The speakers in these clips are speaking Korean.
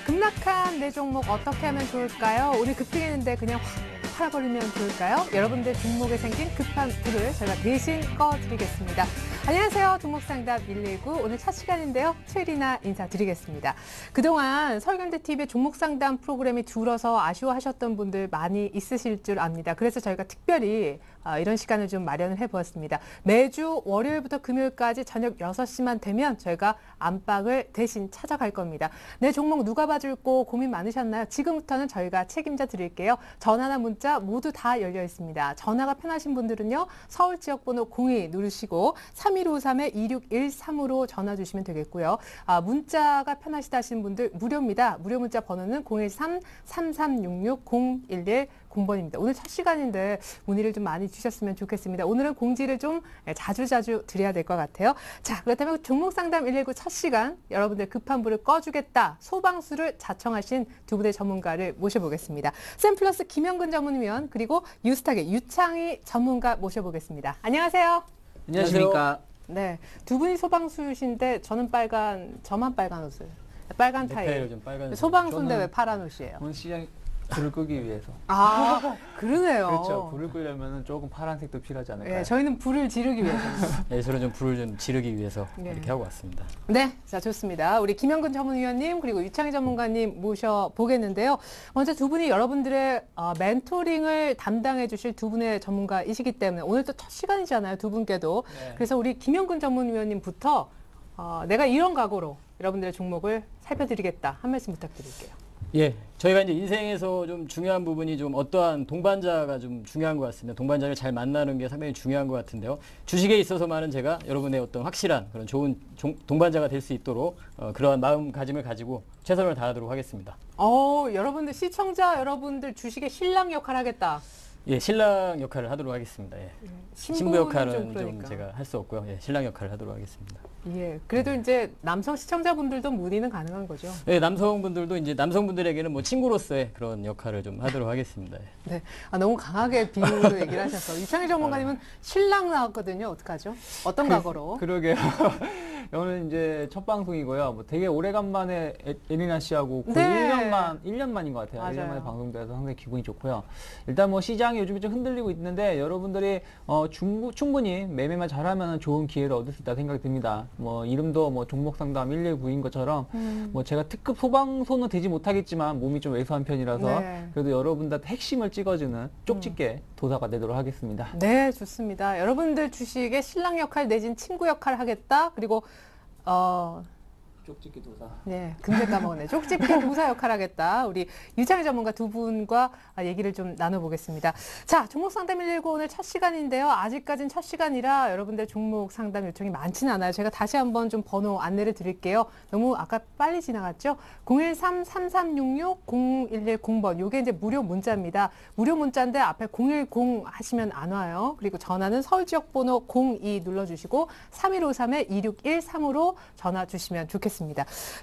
급락한 내 종목 어떻게 하면 좋을까요? 오늘 급등했는데 그냥 확 팔아버리면 좋을까요? 여러분들 종목에 생긴 급한 불을 제가 대신 꺼드리겠습니다. 안녕하세요. 종목상담 119 오늘 첫 시간인데요. 최리나 인사드리겠습니다. 그동안 설경제TV의 종목상담 프로그램이 줄어서 아쉬워하셨던 분들 많이 있으실 줄 압니다. 그래서 저희가 특별히 이런 시간을 좀 마련을 해보았습니다. 매주 월요일부터 금요일까지 저녁 6시만 되면 저희가 안방을 대신 찾아갈 겁니다. 내 종목 누가 봐줄고 고민 많으셨나요? 지금부터는 저희가 책임져 드릴게요. 전화나 문자 모두 다 열려 있습니다. 전화가 편하신 분들은요. 서울 지역번호 02 누르시고 3153-2613으로 전화 주시면 되겠고요. 문자가 편하시다 하시는 분들 무료입니다. 무료 문자 번호는 013-3366-0110번입니다. 오늘 첫 시간인데 문의를 좀 많이 주셨으면 좋겠습니다. 오늘은 공지를 좀 자주자주 드려야 될 것 같아요. 자, 그렇다면 종목상담 119 첫 시간 여러분들 급한 불을 꺼주겠다. 소방수를 자청하신 두 분의 전문가를 모셔보겠습니다. 샘플러스 김영근 전문위원 그리고 유스탁의 유창희 전문가 모셔보겠습니다. 안녕하세요. 안녕하십니까. 네, 두 분이 소방수신데 저만 빨간 옷을 빨간 타이. 소방수인데 왜 파란 옷이에요? 오늘 시장 불을 끄기 위해서. 그러네요. 그렇죠. 불을 끄려면 조금 파란색도 필요하지 않을까요? 네, 저희는 불을 지르기 위해서. 네, 저는 좀 불을 좀 지르기 위해서 이렇게 하고 왔습니다. 네, 자 좋습니다. 우리 김영근 전문위원님 그리고 유창희 전문가님 모셔보겠는데요. 먼저 두 분이 여러분들의 멘토링을 담당해 주실 두 분의 전문가이시기 때문에 오늘 또 첫 시간이잖아요. 두 분께도. 네. 그래서 우리 김영근 전문위원님부터 내가 이런 각오로 여러분들의 종목을 살펴드리겠다. 한 말씀 부탁드릴게요. 예, 저희가 이제 인생에서 좀 중요한 부분이 좀 어떠한 동반자가 좀 중요한 것 같습니다. 동반자를 잘 만나는 게 상당히 중요한 것 같은데요. 주식에 있어서만은 제가 여러분의 어떤 확실한 그런 좋은 동반자가 될 수 있도록 그러한 마음가짐을 가지고 최선을 다하도록 하겠습니다. 여러분들 시청자 여러분들 주식의 신랑 역할 하겠다. 예, 신랑 역할을 하도록 하겠습니다. 예. 신부 역할은 좀 제가 할 수 없고요. 예, 신랑 역할을 하도록 하겠습니다. 예, 그래도 이제 남성 시청자분들도 문의는 가능한 거죠? 네, 남성분들도 이제 남성분들에게는 뭐 친구로서의 그런 역할을 좀 하도록 하겠습니다. 예. 네, 너무 강하게 비유로 얘기를 하셔서 유창희 전문가님은 신랑 나왔거든요. 어떡하죠? 어떤 각오로? 그러게요. 오늘 이제 첫 방송이고요. 뭐 되게 오래간만에 예리나 씨하고 거의 네. 1년 만인 것 같아요. 맞아요. 1년 만에 방송돼서 상당히 기분이 좋고요. 일단 뭐 시장이 요즘에 좀 흔들리고 있는데 여러분들이 충분히 매매만 잘하면 좋은 기회를 얻을 수 있다 생각이 듭니다. 뭐 이름도 뭐 종목 상담 119인 것처럼 뭐 제가 특급 소방서는 되지 못하겠지만 몸이 좀 왜소한 편이라서 네. 그래도 여러분들한테 핵심을 찍어주는 쪽집게 도사가 되도록 하겠습니다. 네, 좋습니다. 여러분들 주식의 신랑 역할 내진 친구 역할 하겠다. 그리고 쪽집게 도사. 네, 금세 까먹었네. 쪽집게 도사 역할 하겠다. 우리 유창희 전문가 두 분과 얘기를 좀 나눠보겠습니다. 자, 종목 상담 119 오늘 첫 시간인데요. 아직까지는 첫 시간이라 여러분들 종목 상담 요청이 많지는 않아요. 제가 다시 한번 좀 번호 안내를 드릴게요. 너무 아까 빨리 지나갔죠? 013-3366-0110번. 요게 이제 무료 문자입니다. 무료 문자인데 앞에 010 하시면 안 와요. 그리고 전화는 서울 지역 번호 02 눌러주시고 3153-2613으로 전화 주시면 좋겠습니다.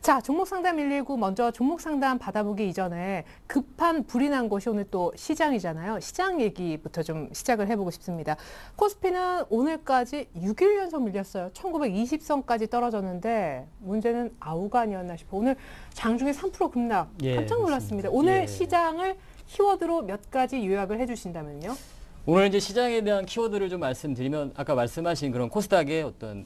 자, 종목 상담 119 먼저 종목 상담 받아보기 이전에 급한 불이 난 곳이 오늘 또 시장이잖아요. 시장 얘기부터 좀 시작을 해보고 싶습니다. 코스피는 오늘까지 6일 연속 밀렸어요. 1920선까지 떨어졌는데 문제는 아우가 아니었나 싶어. 오늘 장중에 3% 급락 깜짝 놀랐습니다. 오늘 시장을 키워드로 몇 가지 요약을 해주신다면요? 오늘 이제 시장에 대한 키워드를 좀 말씀드리면 아까 말씀하신 그런 코스닥의 어떤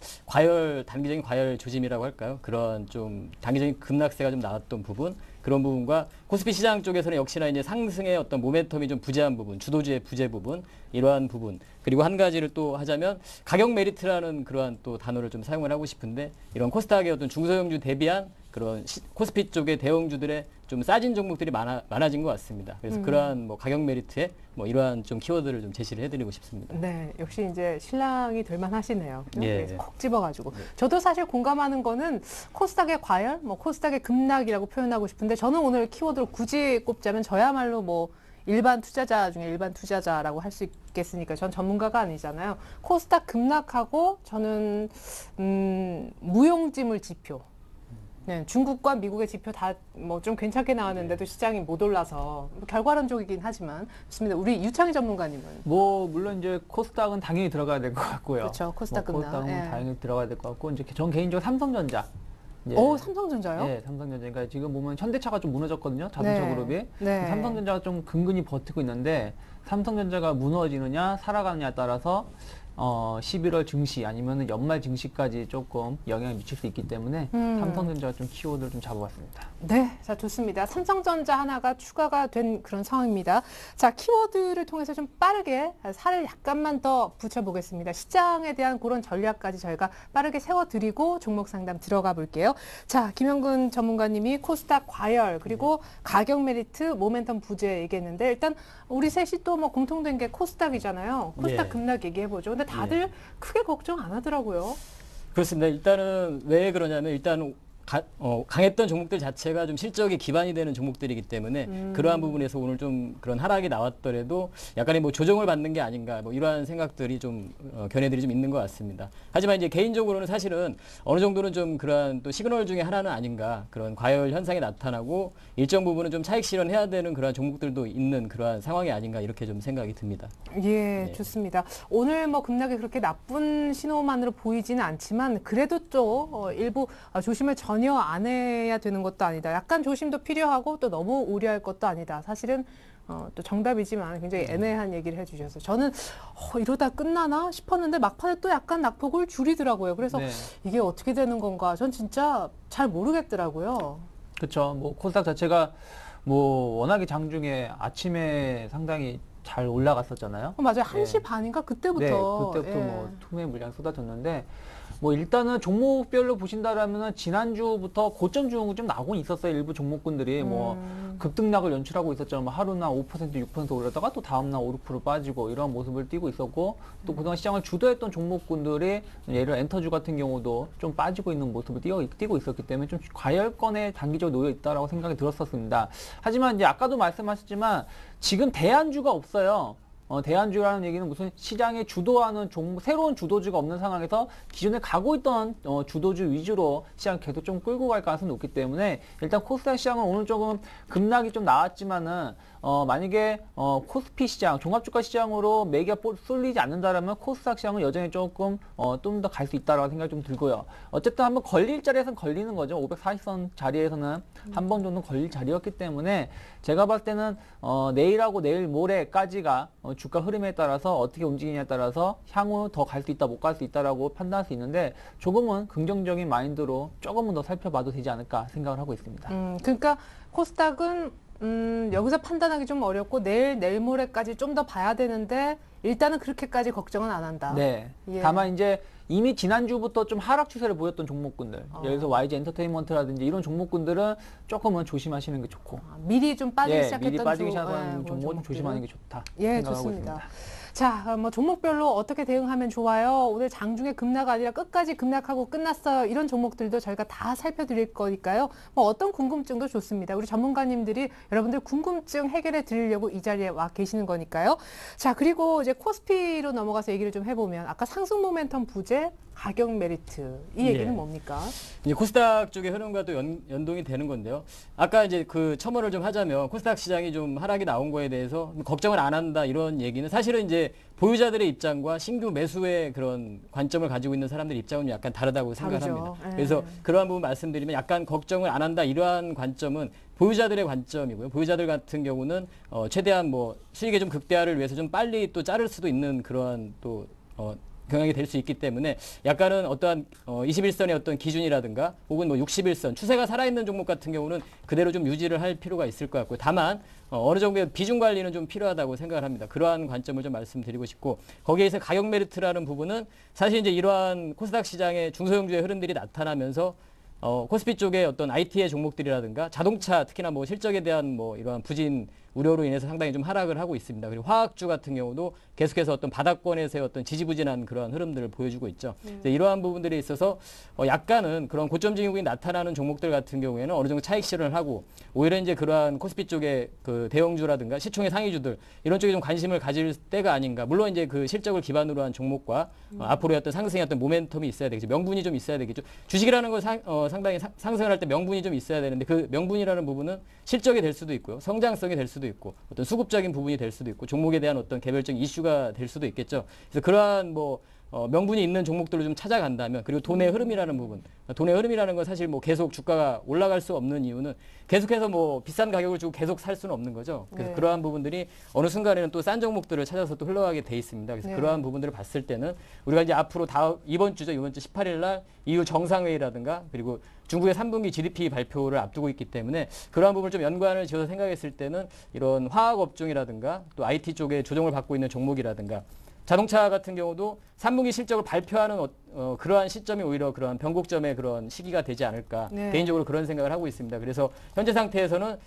단기적인 과열 조짐이라고 할까요? 그런 좀 단기적인 급락세가 좀 나왔던 부분, 그런 부분과 코스피 시장 쪽에서는 역시나 이제 상승의 어떤 모멘텀이 좀 부재한 부분, 주도주의 부재 부분, 이러한 부분, 그리고 한 가지를 또 하자면 가격 메리트라는 그러한 또 단어를 좀 사용을 하고 싶은데 이런 코스닥의 어떤 중소형주 대비한 그런 코스피 쪽의 대형주들의 좀 싸진 종목들이 많아진 것 같습니다. 그래서 그러한 뭐 가격 메리트에 뭐 이러한 좀 키워드를 좀 제시를 해드리고 싶습니다. 네, 역시 이제 신랑이 될만 하시네요. 예. 콕 집어가지고. 저도 사실 공감하는 거는 코스닥의 과열, 뭐 코스닥의 급락이라고 표현하고 싶은데 저는 오늘 키워드로 굳이 꼽자면 저야말로 뭐 일반 투자자 중에 일반 투자자라고 할 수 있겠으니까 전 전문가가 아니잖아요. 코스닥 급락하고 저는 무용지물 지표. 네, 중국과 미국의 지표 다 뭐 좀 괜찮게 나왔는데도 시장이 못 올라서 결과론적이긴 하지만 좋습니다. 우리 유창희 전문가님은 뭐 물론 이제 코스닥은 당연히 들어가야 될 것 같고요. 그렇죠. 코스닥 급락. 코스닥은 예. 당연히 들어가야 될 것 같고 이제 전 개인적으로 삼성전자 예. 오, 삼성전자요? 예, 삼성전자가 지금 보면 현대차가 좀 무너졌거든요. 자동차 네. 그룹이. 네. 삼성전자가 좀 근근히 버티고 있는데 삼성전자가 무너지느냐 살아가느냐에 따라서 11월 증시 아니면 연말 증시까지 조금 영향을 미칠 수 있기 때문에 삼성전자가 좀 키워드를 좀 잡아봤습니다. 네, 자 좋습니다. 삼성전자 하나가 추가가 된 그런 상황입니다. 자, 키워드를 통해서 좀 빠르게 살을 약간만 더 붙여보겠습니다. 시장에 대한 그런 전략까지 저희가 빠르게 세워드리고 종목 상담 들어가 볼게요. 자, 김영근 전문가님이 코스닥 과열 그리고 가격 메리트, 모멘텀 부재 얘기했는데 일단 우리 셋이 또 뭐 공통된 게 코스닥이잖아요. 코스닥 예. 급락 얘기해보죠. 근데 다들 크게 걱정 안 하더라고요. 그렇습니다. 일단은 왜 그러냐면 일단 강했던 종목들 자체가 좀 실적이 기반이 되는 종목들이기 때문에 그러한 부분에서 오늘 좀 그런 하락이 나왔더라도 약간의 뭐 조정을 받는 게 아닌가 뭐 이러한 생각들이 좀 견해들이 좀 있는 것 같습니다. 하지만 이제 개인적으로는 사실은 어느 정도는 좀 그러한 또 시그널 중에 하나는 아닌가 그런 과열 현상이 나타나고 일정 부분은 좀 차익 실현해야 되는 그러한 종목들도 있는 그러한 상황이 아닌가 이렇게 좀 생각이 듭니다. 예, 좋습니다. 오늘 뭐 급락이 그렇게 나쁜 신호만으로 보이지는 않지만 그래도 또 일부 조심을 전혀 안 해야 되는 것도 아니다. 약간 조심도 필요하고 또 너무 우려할 것도 아니다. 사실은 또 정답이지만 굉장히 애매한 얘기를 해주셔서 저는 이러다 끝나나 싶었는데 막판에 또 약간 낙폭을 줄이더라고요. 그래서 네. 이게 어떻게 되는 건가? 전 진짜 잘 모르겠더라고요. 그렇죠. 뭐 코스닥 자체가 뭐 워낙에 장중에 아침에 상당히 잘 올라갔었잖아요. 맞아요. 1시 예. 반인가 그때부터. 네, 그때부터 예. 뭐 투매 물량 쏟아졌는데 뭐 일단은 종목별로 보신다라면은 지난주부터 고점 중국 좀 나오고 있었어요. 일부 종목군들이 뭐 급등락을 연출하고 있었죠. 뭐 하루나 5% 6% 올랐다가 또 다음날 5, 6% 빠지고 이런 모습을 띠고 있었고 또 그동안 시장을 주도했던 종목군들이 예를 들어 엔터주 같은 경우도 좀 빠지고 있는 모습을 띠고 있었기 때문에 좀 과열권에 단기적으로 놓여 있다라고 생각이 들었었습니다. 하지만 이제 아까도 말씀하셨지만 지금 대안주가 없어요. 대안주라는 얘기는 무슨 시장에 주도하는 새로운 주도주가 없는 상황에서 기존에 가고 있던 주도주 위주로 시장 계속 좀 끌고 갈 가능성이 높기 때문에 일단 코스닥 시장은 오늘 조금 급락이 좀 나왔지만은 만약에 코스피 시장, 종합주가 시장으로 매기가 쏠리지 않는다라면 코스닥 시장은 여전히 조금 좀 더 갈 수 있다라고 생각이 좀 들고요. 어쨌든 한번 걸릴 자리에서는 걸리는 거죠. 540선 자리에서는 한 번 정도 걸릴 자리였기 때문에 제가 봤을 때는 내일하고 내일 모레까지가 주가 흐름에 따라서 어떻게 움직이냐에 따라서 향후 더 갈 수 있다, 못 갈 수 있다라고 판단할 수 있는데 조금은 긍정적인 마인드로 조금은 더 살펴봐도 되지 않을까 생각을 하고 있습니다. 그러니까 코스닥은 여기서 판단하기 좀 어렵고 내일 모레까지 좀 더 봐야 되는데 일단은 그렇게까지 걱정은 안 한다. 네. 예. 다만 이제 이미 지난주부터 좀 하락 추세를 보였던 종목군들, 예를 들어서 YG 엔터테인먼트라든지 이런 종목군들은 조금은 조심하시는 게 좋고, 미리 좀 빠지기 시작했던 미리 빠지기 시작한 그런 종목은 종목들은. 조심하는 게 좋다 예, 생각하고 좋습니다. 있습니다. 자, 뭐 종목별로 어떻게 대응하면 좋아요? 오늘 장중에 급락 아니라 끝까지 급락하고 끝났어요. 이런 종목들도 저희가 다 살펴드릴 거니까요. 뭐 어떤 궁금증도 좋습니다. 우리 전문가님들이 여러분들 궁금증 해결해 드리려고 이 자리에 와 계시는 거니까요. 자, 그리고 이제 코스피로 넘어가서 얘기를 좀 해보면 아까 상승 모멘텀 부재, 가격 메리트 이 얘기는 예. 뭡니까? 이제 코스닥 쪽의 흐름과도 연동이 되는 건데요. 아까 이제 그 첨언을 좀 하자면 코스닥 시장이 좀 하락이 나온 거에 대해서 걱정을 안 한다 이런 얘기는 사실은 이제 보유자들의 입장과 신규 매수의 그런 관점을 가지고 있는 사람들의 입장은 약간 다르다고 생각합니다. 예. 그래서 그러한 부분 말씀드리면 약간 걱정을 안 한다 이러한 관점은 보유자들의 관점이고요. 보유자들 같은 경우는 최대한 뭐 수익의 좀 극대화를 위해서 좀 빨리 또 자를 수도 있는 그러한 또 경향이 될 수 있기 때문에 약간은 어떠한 21선의 어떤 기준이라든가 혹은 뭐 61선 추세가 살아있는 종목 같은 경우는 그대로 좀 유지를 할 필요가 있을 것 같고요. 다만 어느 정도의 비중 관리는 좀 필요하다고 생각을 합니다. 그러한 관점을 좀 말씀드리고 싶고 거기에서 가격 메리트라는 부분은 사실 이제 이러한 코스닥 시장의 중소형주의 흐름들이 나타나면서 코스피 쪽의 어떤 IT의 종목들이라든가 자동차 특히나 뭐 실적에 대한 뭐 이러한 부진 우려로 인해서 상당히 좀 하락을 하고 있습니다. 그리고 화학주 같은 경우도 계속해서 어떤 바닥권에서의 어떤 지지부진한 그러한 흐름들을 보여주고 있죠. 이러한 부분들에 있어서 약간은 그런 고점 증후군이 나타나는 종목들 같은 경우에는 어느 정도 차익 실현을 하고 오히려 이제 그러한 코스피 쪽의 그 대형주라든가 시총의 상위주들 이런 쪽에 좀 관심을 가질 때가 아닌가. 물론 이제 그 실적을 기반으로 한 종목과 앞으로의 어떤 상승의 어떤 모멘텀이 있어야 되겠죠. 명분이 좀 있어야 되겠죠. 주식이라는 건 상당히 상승을 할 때 명분이 좀 있어야 되는데 그 명분이라는 부분은 실적이 될 수도 있고요. 성장성이 될 수도 있고 어떤 수급적인 부분이 될 수도 있고 종목에 대한 어떤 개별적인 이슈가 될 수도 있겠죠. 그래서 그러한 뭐 명분이 있는 종목들을 좀 찾아간다면, 그리고 돈의 흐름이라는 부분, 돈의 흐름이라는 건 사실 뭐 계속 주가가 올라갈 수 없는 이유는 계속해서 뭐 비싼 가격을 주고 계속 살 수는 없는 거죠. 그래서 네. 그러한 부분들이 어느 순간에는 또 싼 종목들을 찾아서 또 흘러가게 돼 있습니다. 그래서 네. 그러한 부분들을 봤을 때는 우리가 이제 앞으로 이번 주 18일 날 EU 정상회의라든가, 그리고 중국의 3분기 GDP 발표를 앞두고 있기 때문에 그러한 부분을 좀 연관을 지어서 생각했을 때는 이런 화학 업종이라든가 또 IT 쪽에 조정을 받고 있는 종목이라든가, 자동차 같은 경우도 3분기 실적을 발표하는 그러한 시점이 오히려 그런 변곡점의 그런 시기가 되지 않을까, 네. 개인적으로 그런 생각을 하고 있습니다. 그래서 현재 상태에서는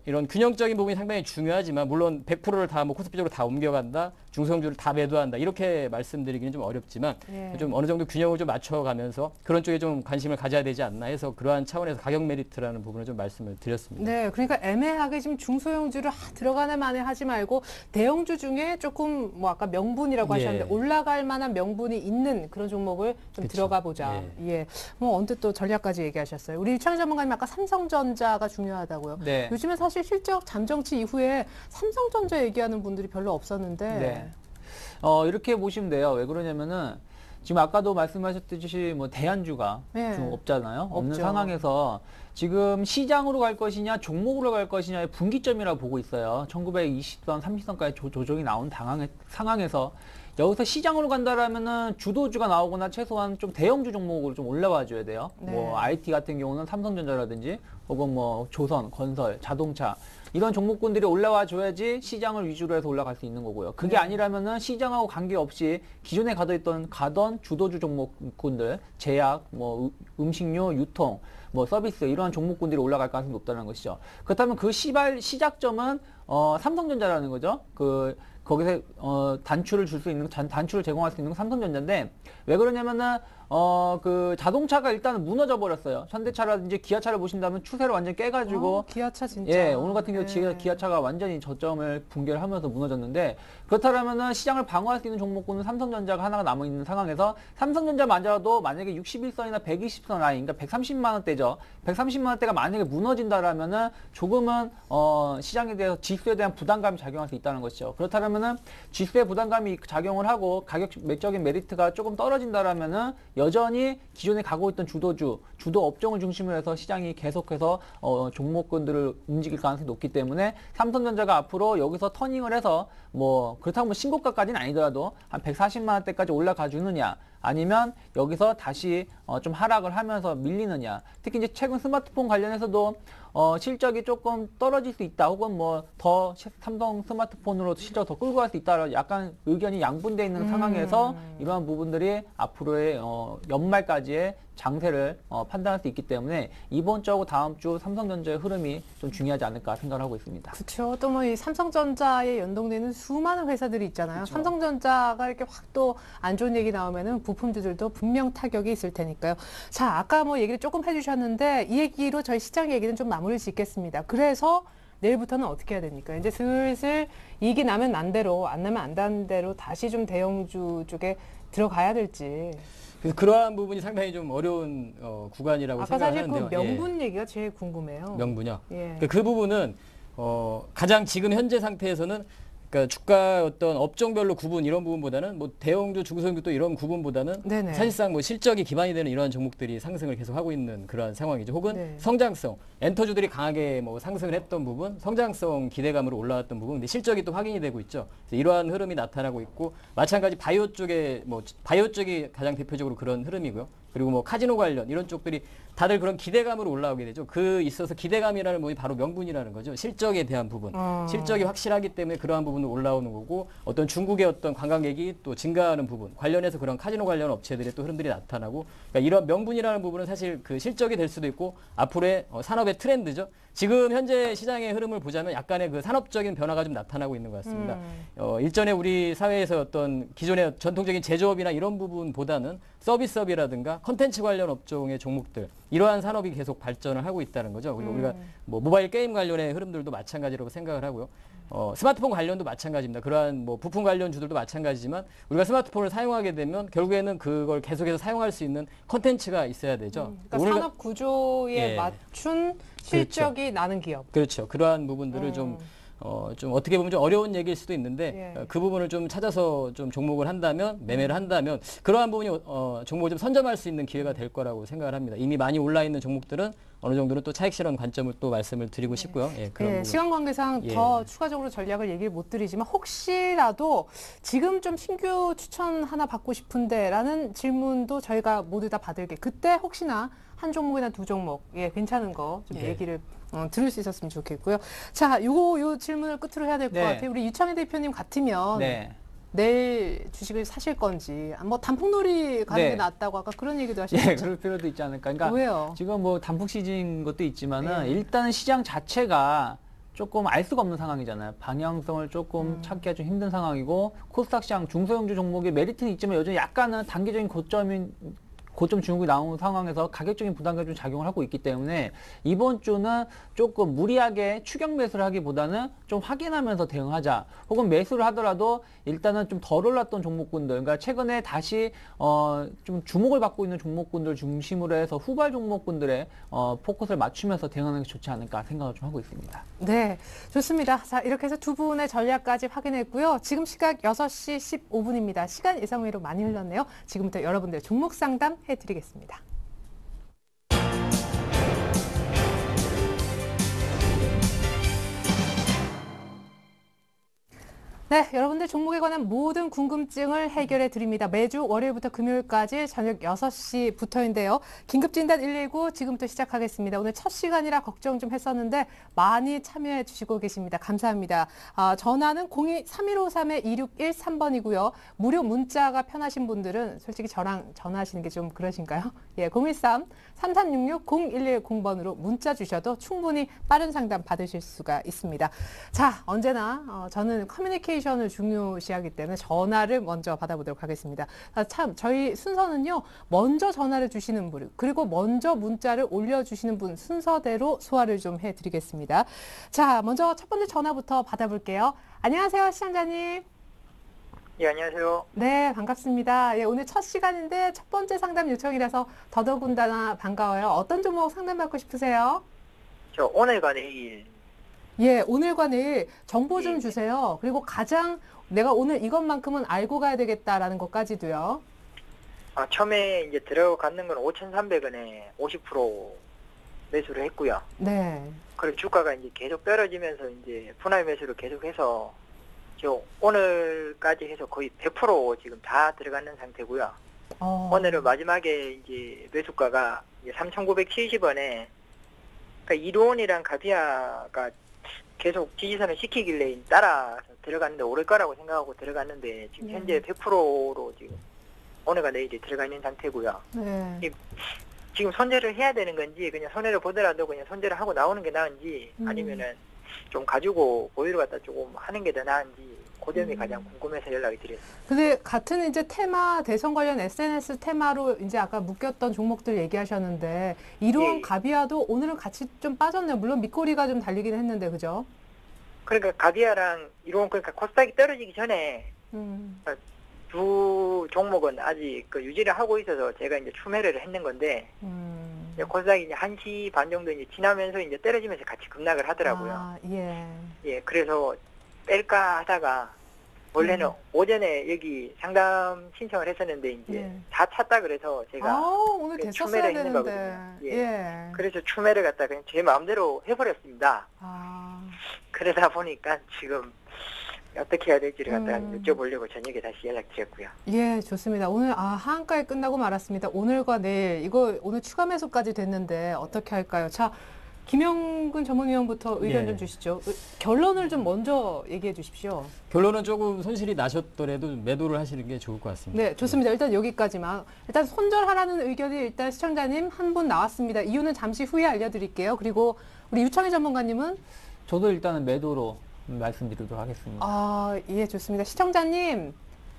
이런 균형적인 부분이 상당히 중요하지만, 물론 100%를 다 뭐 코스피 쪽으로 다 옮겨간다, 중소형주를 다 매도한다, 이렇게 말씀드리기는 좀 어렵지만, 네. 좀 어느 정도 균형을 좀 맞춰가면서 그런 쪽에 좀 관심을 가져야 되지 않나 해서 그러한 차원에서 가격 메리트라는 부분을 좀 말씀을 드렸습니다. 네, 그러니까 애매하게 지금 중소형주를 들어가네 마네 하지 말고 대형주 중에 조금 뭐 아까 명분이라고 예. 하셨는데 올라갈 만한 명분이 있는 그런 종목을 좀 그쵸. 들어가 보자. 예. 뭐 언뜻 또 전략까지 얘기하셨어요. 우리 유창 전문가님 아까 삼성전자가 중요하다고요. 네. 요즘에 사실 실적 잠정치 이후에 삼성전자 얘기하는 분들이 별로 없었는데. 네. 이렇게 보시면 돼요. 왜 그러냐면은 지금 아까도 말씀하셨듯이 뭐 대안주가 네. 좀 없잖아요. 없는 없죠. 상황에서 지금 시장으로 갈 것이냐 종목으로 갈 것이냐의 분기점이라고 보고 있어요. 1920선, 30선까지 조정이 나온 상황에서 여기서 시장으로 간다라면은 주도주가 나오거나 최소한 좀 대형주 종목으로 좀 올라와 줘야 돼요. 네. 뭐 IT 같은 경우는 삼성전자라든지 혹은 뭐 조선, 건설, 자동차 이런 종목군들이 올라와 줘야지 시장을 위주로 해서 올라갈 수 있는 거고요. 그게 네. 아니라면은 시장하고 관계없이 기존에 가던 주도주 종목군들, 제약, 뭐 음식료, 유통, 뭐 서비스 이러한 종목군들이 올라갈 가능성이 높다는 것이죠. 그렇다면 그 시작점은 삼성전자라는 거죠. 거기서 단추를 줄 수 있는 단추를 제공할 수 있는 건 삼성전자인데, 왜 그러냐면은 그 자동차가 일단 무너져 버렸어요. 현대차라든지 기아차를 보신다면 추세를 완전히 깨가지고 기아차 진짜. 예, 오늘 같은 경우 네. 기아차가 완전히 저점을 붕괴를 하면서 무너졌는데, 그렇다면은 시장을 방어할 수 있는 종목군은 삼성전자가 하나가 남아 있는 상황에서 삼성전자마저도 만약에 61선이나 120선 라인, 그러니까 130만 원대죠. 130만 원대가 만약에 무너진다라면은 조금은 시장에 대해서 지수에 대한 부담감이 작용할 수 있다는 것이죠. 그렇다면은 지수에 부담감이 작용을 하고 가격적인 메리트가 조금 떨어진다라면은 여전히 기존에 가고 있던 주도 업종을 중심으로 해서 시장이 계속해서 종목군들을 움직일 가능성이 높기 때문에 삼성전자가 앞으로 여기서 터닝을 해서 뭐 그렇다고 뭐 신고가까지는 아니더라도 한 140만 원대까지 올라가 주느냐, 아니면 여기서 다시 좀 하락을 하면서 밀리느냐. 특히 이제 최근 스마트폰 관련해서도 실적이 조금 떨어질 수 있다, 혹은 뭐 더 삼성 스마트폰으로 실적 더 끌고 갈 수 있다, 약간 의견이 양분되어 있는 상황에서 이러한 부분들이 앞으로의 연말까지의 장세를 판단할 수 있기 때문에 이번 주하고 다음 주 삼성전자의 흐름이 좀 중요하지 않을까 생각을 하고 있습니다. 그렇죠. 또 뭐 이 삼성전자에 연동되는 수많은 회사들이 있잖아요. 그쵸. 삼성전자가 이렇게 확 또 안 좋은 얘기 나오면은 부품주들도 분명 타격이 있을 테니까요. 자, 아까 뭐 얘기를 조금 해주셨는데 이 얘기로 저희 시장 얘기는 좀 마무리 짓겠습니다. 그래서 내일부터는 어떻게 해야 됩니까? 이제 슬슬 이익이 나면 난 대로, 안 나면 안 나는 대로 다시 좀 대형주 쪽에 들어가야 될지. 그래서 그러한 부분이 상당히 좀 어려운 구간이라고 아까 사실 그 생각하는데요. 명분 얘기가 제일 궁금해요. 명분요. 예. 그 부분은 가장 지금 현재 상태에서는, 그러니까 주가 어떤 업종별로 구분 이런 부분보다는 뭐 대형주, 중소형주 또 이런 구분보다는 네네. 사실상 뭐 실적이 기반이 되는 이러한 종목들이 상승을 계속 하고 있는 그런 상황이죠. 혹은 네. 성장성, 엔터주들이 강하게 뭐 상승을 했던 부분, 성장성 기대감으로 올라왔던 부분, 근데 실적이 또 확인이 되고 있죠. 그래서 이러한 흐름이 나타나고 있고, 마찬가지 바이오 쪽에 바이오 쪽이 가장 대표적으로 그런 흐름이고요. 그리고 뭐 카지노 관련 이런 쪽들이 다들 그런 기대감으로 올라오게 되죠. 그 있어서 기대감이라는 부분이 바로 명분이라는 거죠. 실적에 대한 부분. 실적이 확실하기 때문에 그러한 부분은 올라오는 거고, 어떤 중국의 어떤 관광객이 또 증가하는 부분, 관련해서 그런 카지노 관련 업체들의 또 흐름들이 나타나고, 그러니까 이런 명분이라는 부분은 사실 그 실적이 될 수도 있고 앞으로의 산업의 트렌드죠. 지금 현재 시장의 흐름을 보자면 약간의 그 산업적인 변화가 좀 나타나고 있는 것 같습니다. 일전에 우리 사회에서 어떤 기존의 전통적인 제조업이나 이런 부분보다는 서비스업이라든가 컨텐츠 관련 업종의 종목들, 이러한 산업이 계속 발전을 하고 있다는 거죠. 그리고 우리가 뭐 모바일 게임 관련의 흐름들도 마찬가지라고 생각을 하고요. 스마트폰 관련도 마찬가지입니다. 그러한 뭐 부품 관련주들도 마찬가지지만 우리가 스마트폰을 사용하게 되면 결국에는 그걸 계속해서 사용할 수 있는 컨텐츠가 있어야 되죠. 그러니까 산업 구조에 예. 맞춘 실적이 나는 기업. 그렇죠. 그러한 부분들을 좀 좀 어떻게 보면 좀 어려운 얘기일 수도 있는데 예. 그 부분을 좀 찾아서 좀 종목을 한다면 매매를 한다면 그러한 부분이 종목을 좀 선점할 수 있는 기회가 될 거라고 생각을 합니다. 이미 많이 올라 있는 종목들은 어느 정도는 또 차익 실현 관점을 또 말씀을 드리고 싶고요. 예, 그런 부분. 시간 관계상 예. 더 추가적으로 전략을 얘기를 못 드리지만 혹시라도 지금 좀 신규 추천 하나 받고 싶은데라는 질문도 저희가 모두 다 받을게. 그때 혹시나 한 종목이나 두 종목 괜찮은 거 좀 예. 얘기를 들을 수 있었으면 좋겠고요. 자, 요 질문을 끝으로 해야 될 것 네. 같아요. 우리 유창희 대표님 같으면 네. 내일 주식을 사실 건지 뭐 단풍놀이 가는 네. 게 낫다고 아까 그런 얘기도 예, 하셨죠. 그럴 필요도 있지 않을까. 그러니까 왜요? 지금 뭐 단풍 시즌인 것도 있지만은 예. 일단 시장 자체가 조금 알 수가 없는 상황이잖아요. 방향성을 조금 찾기가 좀 힘든 상황이고 코스닥 시장 중소형주 종목의 메리트는 있지만 여전히 약간은 단기적인 고점 중국이 나온 상황에서 가격적인 부담감이 좀 작용을 하고 있기 때문에 이번 주는 조금 무리하게 추격 매수를 하기보다는 좀 확인하면서 대응하자. 혹은 매수를 하더라도 일단은 좀 덜 올랐던 종목군들, 그러니까 최근에 다시 좀 주목을 받고 있는 종목군들 중심으로 해서 후발 종목군들의 포커스를 맞추면서 대응하는 게 좋지 않을까 생각을 좀 하고 있습니다. 네, 좋습니다. 자, 이렇게 해서 두 분의 전략까지 확인했고요. 지금 시각 6시 15분입니다. 시간 예상외로 많이 흘렀네요. 지금부터 여러분들 종목 상담 해드리겠습니다. 네, 여러분들 종목에 관한 모든 궁금증을 해결해 드립니다. 매주 월요일부터 금요일까지 저녁 6시부터인데요. 긴급진단 119 지금부터 시작하겠습니다. 오늘 첫 시간이라 걱정 좀 했었는데 많이 참여해 주시고 계십니다. 감사합니다. 전화는 02-3153-2613번이고요. 무료 문자가 편하신 분들은 솔직히 저랑 전화하시는 게 좀 그러신가요? 예, 013-3366-0110번으로 문자 주셔도 충분히 빠른 상담 받으실 수가 있습니다. 자, 언제나 저는 커뮤니케이션을 중요시하기 때문에 전화를 먼저 받아보도록 하겠습니다. 참 저희 순서는요. 먼저 전화를 주시는 분 그리고 먼저 문자를 올려주시는 분 순서대로 소화를 좀 해드리겠습니다. 자, 먼저 첫 번째 전화부터 받아볼게요. 안녕하세요, 시청자님. 예, 안녕하세요. 네, 반갑습니다. 예, 오늘 첫 시간인데 첫 번째 상담 요청이라서 더더군다나 반가워요. 어떤 종목 상담받고 싶으세요? 저 오늘과 내일 예, 오늘과 내일 정보 좀 예. 주세요. 그리고 가장 내가 오늘 이것만큼은 알고 가야 되겠다라는 것까지도요. 처음에 이제 들어갔는 건 5,300원에 50% 매수를 했고요. 네. 그리고 주가가 이제 계속 떨어지면서 이제 분할 매수를 계속해서 저 오늘까지 해서 거의 100% 지금 다 들어가는 상태고요. 오늘은 마지막에 이제 매수가가 3,970원에 그러니까 이로온이랑 가비아가 계속 지지선을 시키길래 따라서 들어갔는데 오를 거라고 생각하고 들어갔는데 지금 현재 100%로 지금 오늘과 내일이 들어가 있는 상태고요. 네. 지금 손절을 해야 되는 건지 그냥 손해를 보더라도 그냥 손절을 하고 나오는 게 나은지 아니면은 좀 가지고 보유를 갖다 조금 하는 게 더 나은지 그 점이 가장 궁금해서 연락이 드렸습니다. 근데 같은 이제 테마 대선 관련 SNS 테마로 이제 아까 묶였던 종목들 얘기하셨는데 이로운 예. 가비아도 오늘은 같이 좀 빠졌네요. 물론 밑꼬리가 좀 달리긴 했는데 그죠? 그러니까 가비아랑 이로운 그러니까 코스닥이 떨어지기 전에 두 종목은 아직 그 유지를 하고 있어서 제가 이제 추매를 했는 건데 이제 코스닥이 이제 1시 반 정도 이제 지나면서 이제 떨어지면서 같이 급락을 하더라고요. 아, 예. 예, 그래서 뺄까 하다가 원래는 오전에 여기 상담 신청을 했었는데 이제 예. 다 찼다 그래서 제가 오늘 그 됐었어야 추매를 했는 되는데. 거거든요. 예. 예. 그래서 추매를 갖다 그냥 제 마음대로 해버렸습니다. 아. 그러다 보니까 지금 어떻게 해야 될지를 갖다가 여쭤보려고 저녁에 다시 연락드렸고요. 예, 좋습니다. 오늘 하한가에 끝나고 말았습니다. 오늘과 내일 이거 오늘 추가 매수까지 됐는데 어떻게 할까요? 자, 김영근 전문위원부터 의견 예. 좀 주시죠. 결론을 좀 먼저 얘기해 주십시오. 결론은 조금 손실이 나셨더라도 매도를 하시는 게 좋을 것 같습니다. 네, 좋습니다. 일단 여기까지만. 일단 손절하라는 의견이 일단 시청자님 한 분 나왔습니다. 이유는 잠시 후에 알려드릴게요. 그리고 우리 유창희 전문가님은 저도 일단은 매도로 말씀드리도록 하겠습니다. 예, 좋습니다. 시청자님,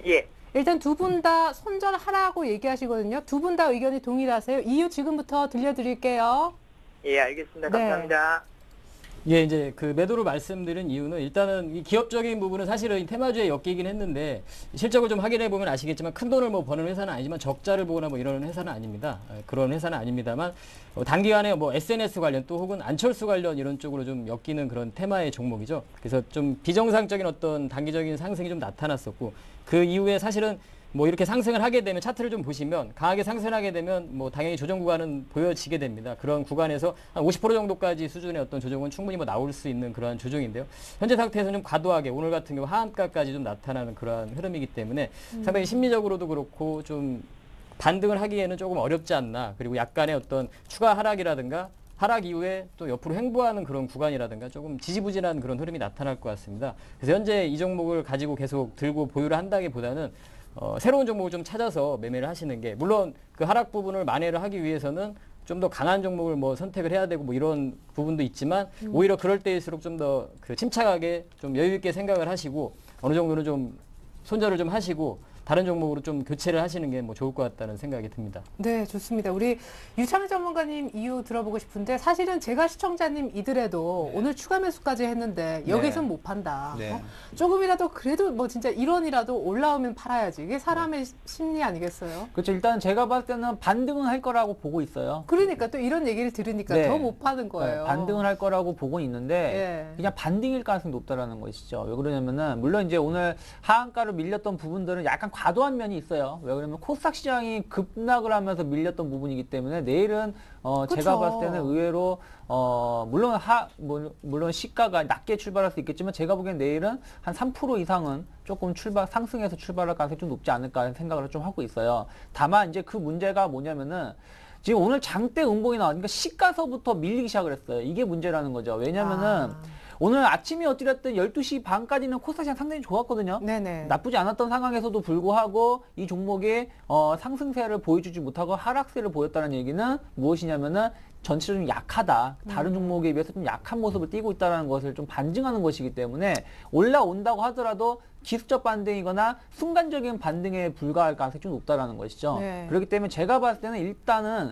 예. 일단 두 분 다 손절하라고 얘기하시거든요. 두 분 다 의견이 동일하세요. 이유 지금부터 들려드릴게요. 예, 알겠습니다. 네. 감사합니다. 예, 이제 그 매도를 말씀드린 이유는 일단은 이 기업적인 부분은 사실은 이 테마주에 엮이긴 했는데 실적을 좀 확인해 보면 아시겠지만 큰 돈을 뭐 버는 회사는 아니지만 적자를 보거나 뭐 이런 회사는 아닙니다. 그런 회사는 아닙니다만 단기간에 뭐 SNS 관련 또 혹은 안철수 관련 이런 쪽으로 좀 엮이는 그런 테마의 종목이죠. 그래서 좀 비정상적인 어떤 단기적인 상승이 좀 나타났었고 그 이후에 사실은 뭐 이렇게 상승을 하게 되면 차트를 좀 보시면 강하게 상승하게 되면 뭐 당연히 조정 구간은 보여지게 됩니다. 그런 구간에서 한 50% 정도까지 수준의 어떤 조정은 충분히 뭐 나올 수 있는 그러한 조정인데요. 현재 상태에서는 좀 과도하게 오늘 같은 경우 하한가까지 좀 나타나는 그러한 흐름이기 때문에 상당히 심리적으로도 그렇고 좀 반등을 하기에는 조금 어렵지 않나. 그리고 약간의 어떤 추가 하락이라든가 하락 이후에 또 옆으로 횡보하는 그런 구간이라든가 조금 지지부진한 그런 흐름이 나타날 것 같습니다. 그래서 현재 이 종목을 가지고 계속 들고 보유를 한다기보다는 새로운 종목을 좀 찾아서 매매를 하시는 게 물론 그 하락 부분을 만회를 하기 위해서는 좀 더 강한 종목을 뭐 선택을 해야 되고 뭐 이런 부분도 있지만 오히려 그럴 때일수록 좀 더 그 침착하게 좀 여유 있게 생각을 하시고 어느 정도는 좀 손절을 좀 하시고 다른 종목으로 좀 교체를 하시는 게 뭐 좋을 것 같다는 생각이 듭니다. 네, 좋습니다. 우리 유창 전문가님 이유 들어보고 싶은데 사실은 제가 시청자님이더라도 오늘 추가 매수까지 했는데 여기선 못 판다. 네. 조금이라도 그래도 뭐 진짜 1원이라도 올라오면 팔아야지. 이게 사람의 심리 아니겠어요? 그렇죠. 일단 제가 봤을 때는 반등은 할 거라고 보고 있어요. 그러니까 또 이런 얘기를 들으니까 네. 더 못 파는 거예요. 네, 반등을 할 거라고 보고 있는데 예. 그냥 반등일 가능성이 높다라는 것이죠. 왜 그러냐면은 물론 이제 오늘 하한가로 밀렸던 부분들은 약간 과도한 면이 있어요. 왜 그러냐면 코스닥 시장이 급락을 하면서 밀렸던 부분이기 때문에 내일은 제가 봤을 때는 의외로 물론 시가가 낮게 출발할 수 있겠지만 제가 보기엔 내일은 한 3% 이상은 조금 상승해서 출발할 가능성이 좀 높지 않을까 하는 생각을 좀 하고 있어요. 다만 이제 그 문제가 뭐냐면은 지금 오늘 장대 음봉이 나왔으니까 시가서부터 밀리기 시작을 했어요. 이게 문제라는 거죠. 왜냐면은 오늘 아침이 어찌됐든 12시 반까지는 코스닥 시장 상당히 좋았거든요. 네네. 나쁘지 않았던 상황에서도 불구하고 이 종목이 상승세를 보여주지 못하고 하락세를 보였다는 얘기는 무엇이냐면은 전체적으로 좀 약하다. 다른 종목에 비해서 좀 약한 모습을 띠고 있다는 것을 좀 반증하는 것이기 때문에 올라온다고 하더라도 기술적 반등이거나 순간적인 반등에 불과할 가능성이 좀 높다라는 것이죠. 네. 그렇기 때문에 제가 봤을 때는 일단은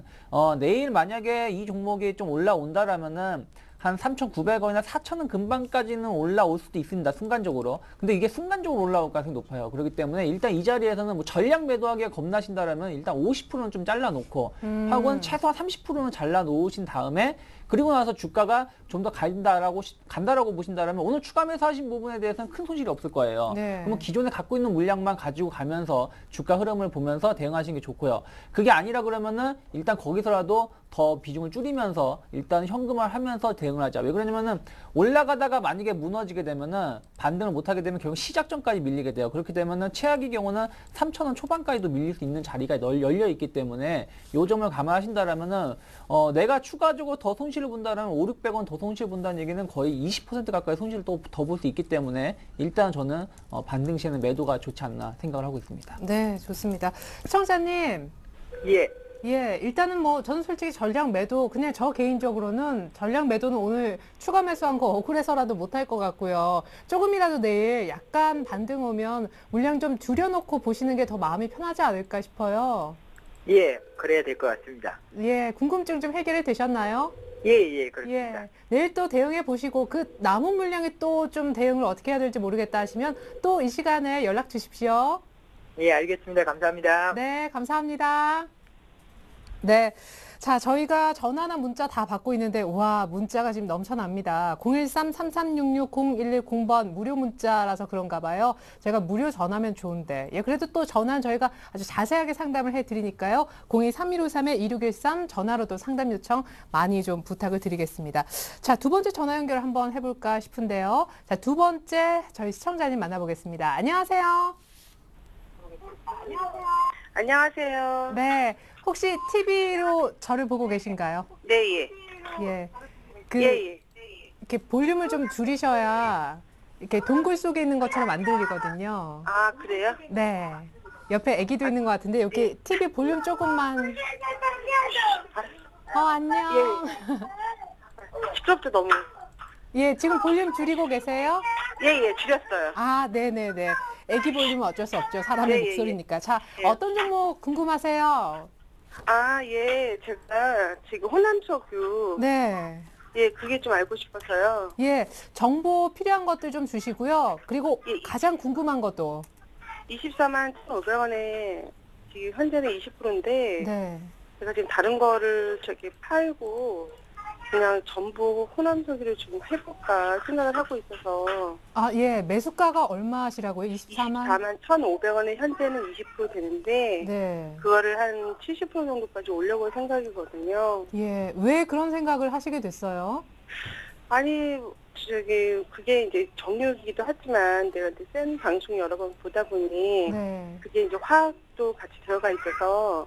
내일 만약에 이 종목이 좀 올라온다라면은 한 3,900원이나 4,000원 근방까지는 올라올 수도 있습니다. 순간적으로. 근데 이게 순간적으로 올라올 가능성이 높아요. 그렇기 때문에 일단 이 자리에서는 뭐 전량 매도하기가 겁나신다라면 일단 50%는 좀 잘라놓고 혹은 최소한 30%는 잘라놓으신 다음에 그리고 나서 주가가 좀 더 간다라고 보신다라면 오늘 추가 매수하신 부분에 대해서는 큰 손실이 없을 거예요. 네. 그러면 기존에 갖고 있는 물량만 가지고 가면서 주가 흐름을 보면서 대응하시는 게 좋고요. 그게 아니라 그러면은 일단 거기서라도 더 비중을 줄이면서 일단 현금화 하면서 대응을 하자. 왜 그러냐면은 올라가다가 만약에 무너지게 되면은 반등을 못하게 되면 결국 시작 전까지 밀리게 돼요. 그렇게 되면은 최악의 경우는 3,000원 초반까지도 밀릴 수 있는 자리가 열려 있기 때문에 요 점을 감안하신다라면은 내가 추가적으로 더 손실을 본다라면 5,600원 더 손실 본다는 얘기는 거의 20% 가까이 손실을 또 더 볼 수 있기 때문에 일단 저는 반등 시에는 매도가 좋지 않나 생각을 하고 있습니다. 네, 좋습니다. 시청자님. 예. 예, 일단은 뭐 저는 솔직히 전량 매도 그냥 저 개인적으로는 전량 매도는 오늘 추가 매수한 거 억울해서라도 못할 것 같고요. 조금이라도 내일 약간 반등 오면 물량 좀 줄여놓고 보시는 게 더 마음이 편하지 않을까 싶어요. 예, 그래야 될 것 같습니다. 예, 궁금증 좀 해결이 되셨나요? 예, 그렇습니다. 예, 내일 또 대응해 보시고 그 남은 물량에 또 좀 대응을 어떻게 해야 될지 모르겠다 하시면 또 이 시간에 연락 주십시오. 예, 알겠습니다. 감사합니다. 네, 감사합니다. 네. 자, 저희가 전화나 문자 다 받고 있는데, 와, 문자가 지금 넘쳐납니다. 013-3366-0110번 무료 문자라서 그런가 봐요. 제가 무료 전화면 좋은데. 예, 그래도 또 전화는 저희가 아주 자세하게 상담을 해드리니까요. 02-3153-2613 전화로도 상담 요청 많이 좀 부탁을 드리겠습니다. 자, 두 번째 전화 연결 한번 해볼까 싶은데요. 자, 두 번째 저희 시청자님 만나보겠습니다. 안녕하세요. 안녕하세요. 네. 혹시 TV로 저를 보고 계신가요? 네, 예. 예. 예. 이렇게 볼륨을 좀 줄이셔야 이렇게 동굴 속에 있는 것처럼 안 들리거든요. 아, 그래요? 네. 옆에 아기도 있는 것 같은데 여기 TV 볼륨 조금만. 안녕. 시끄럽죠, 너무. 예, 지금 볼륨 줄이고 계세요? 예, 줄였어요. 아, 네네네. 아기 볼륨은 어쩔 수 없죠. 사람의 예, 예, 목소리니까. 자, 예. 어떤 종목 궁금하세요? 아, 예. 제가 지금 호남초교 네. 예, 그게 좀 알고 싶어서요. 예, 정보 필요한 것들 좀 주시고요. 그리고 예. 가장 궁금한 것도. 24만 1,500원에 지금 현재는 20%인데 네. 제가 지금 다른 거를 팔고 그냥 전부 호남서기를 좀 해볼까 생각을 하고 있어서 아, 예, 매수가가 얼마시라고요? 24만? 24만 1,500원에 현재는 20% 되는데 네. 그거를 한 70% 정도까지 올려볼 생각이거든요. 예, 왜 그런 생각을 하시게 됐어요? 아니 그게 이제 정육이기도 하지만 내가 이제 센 방송 여러 번 보다 보니 네. 그게 이제 화학도 같이 들어가 있어서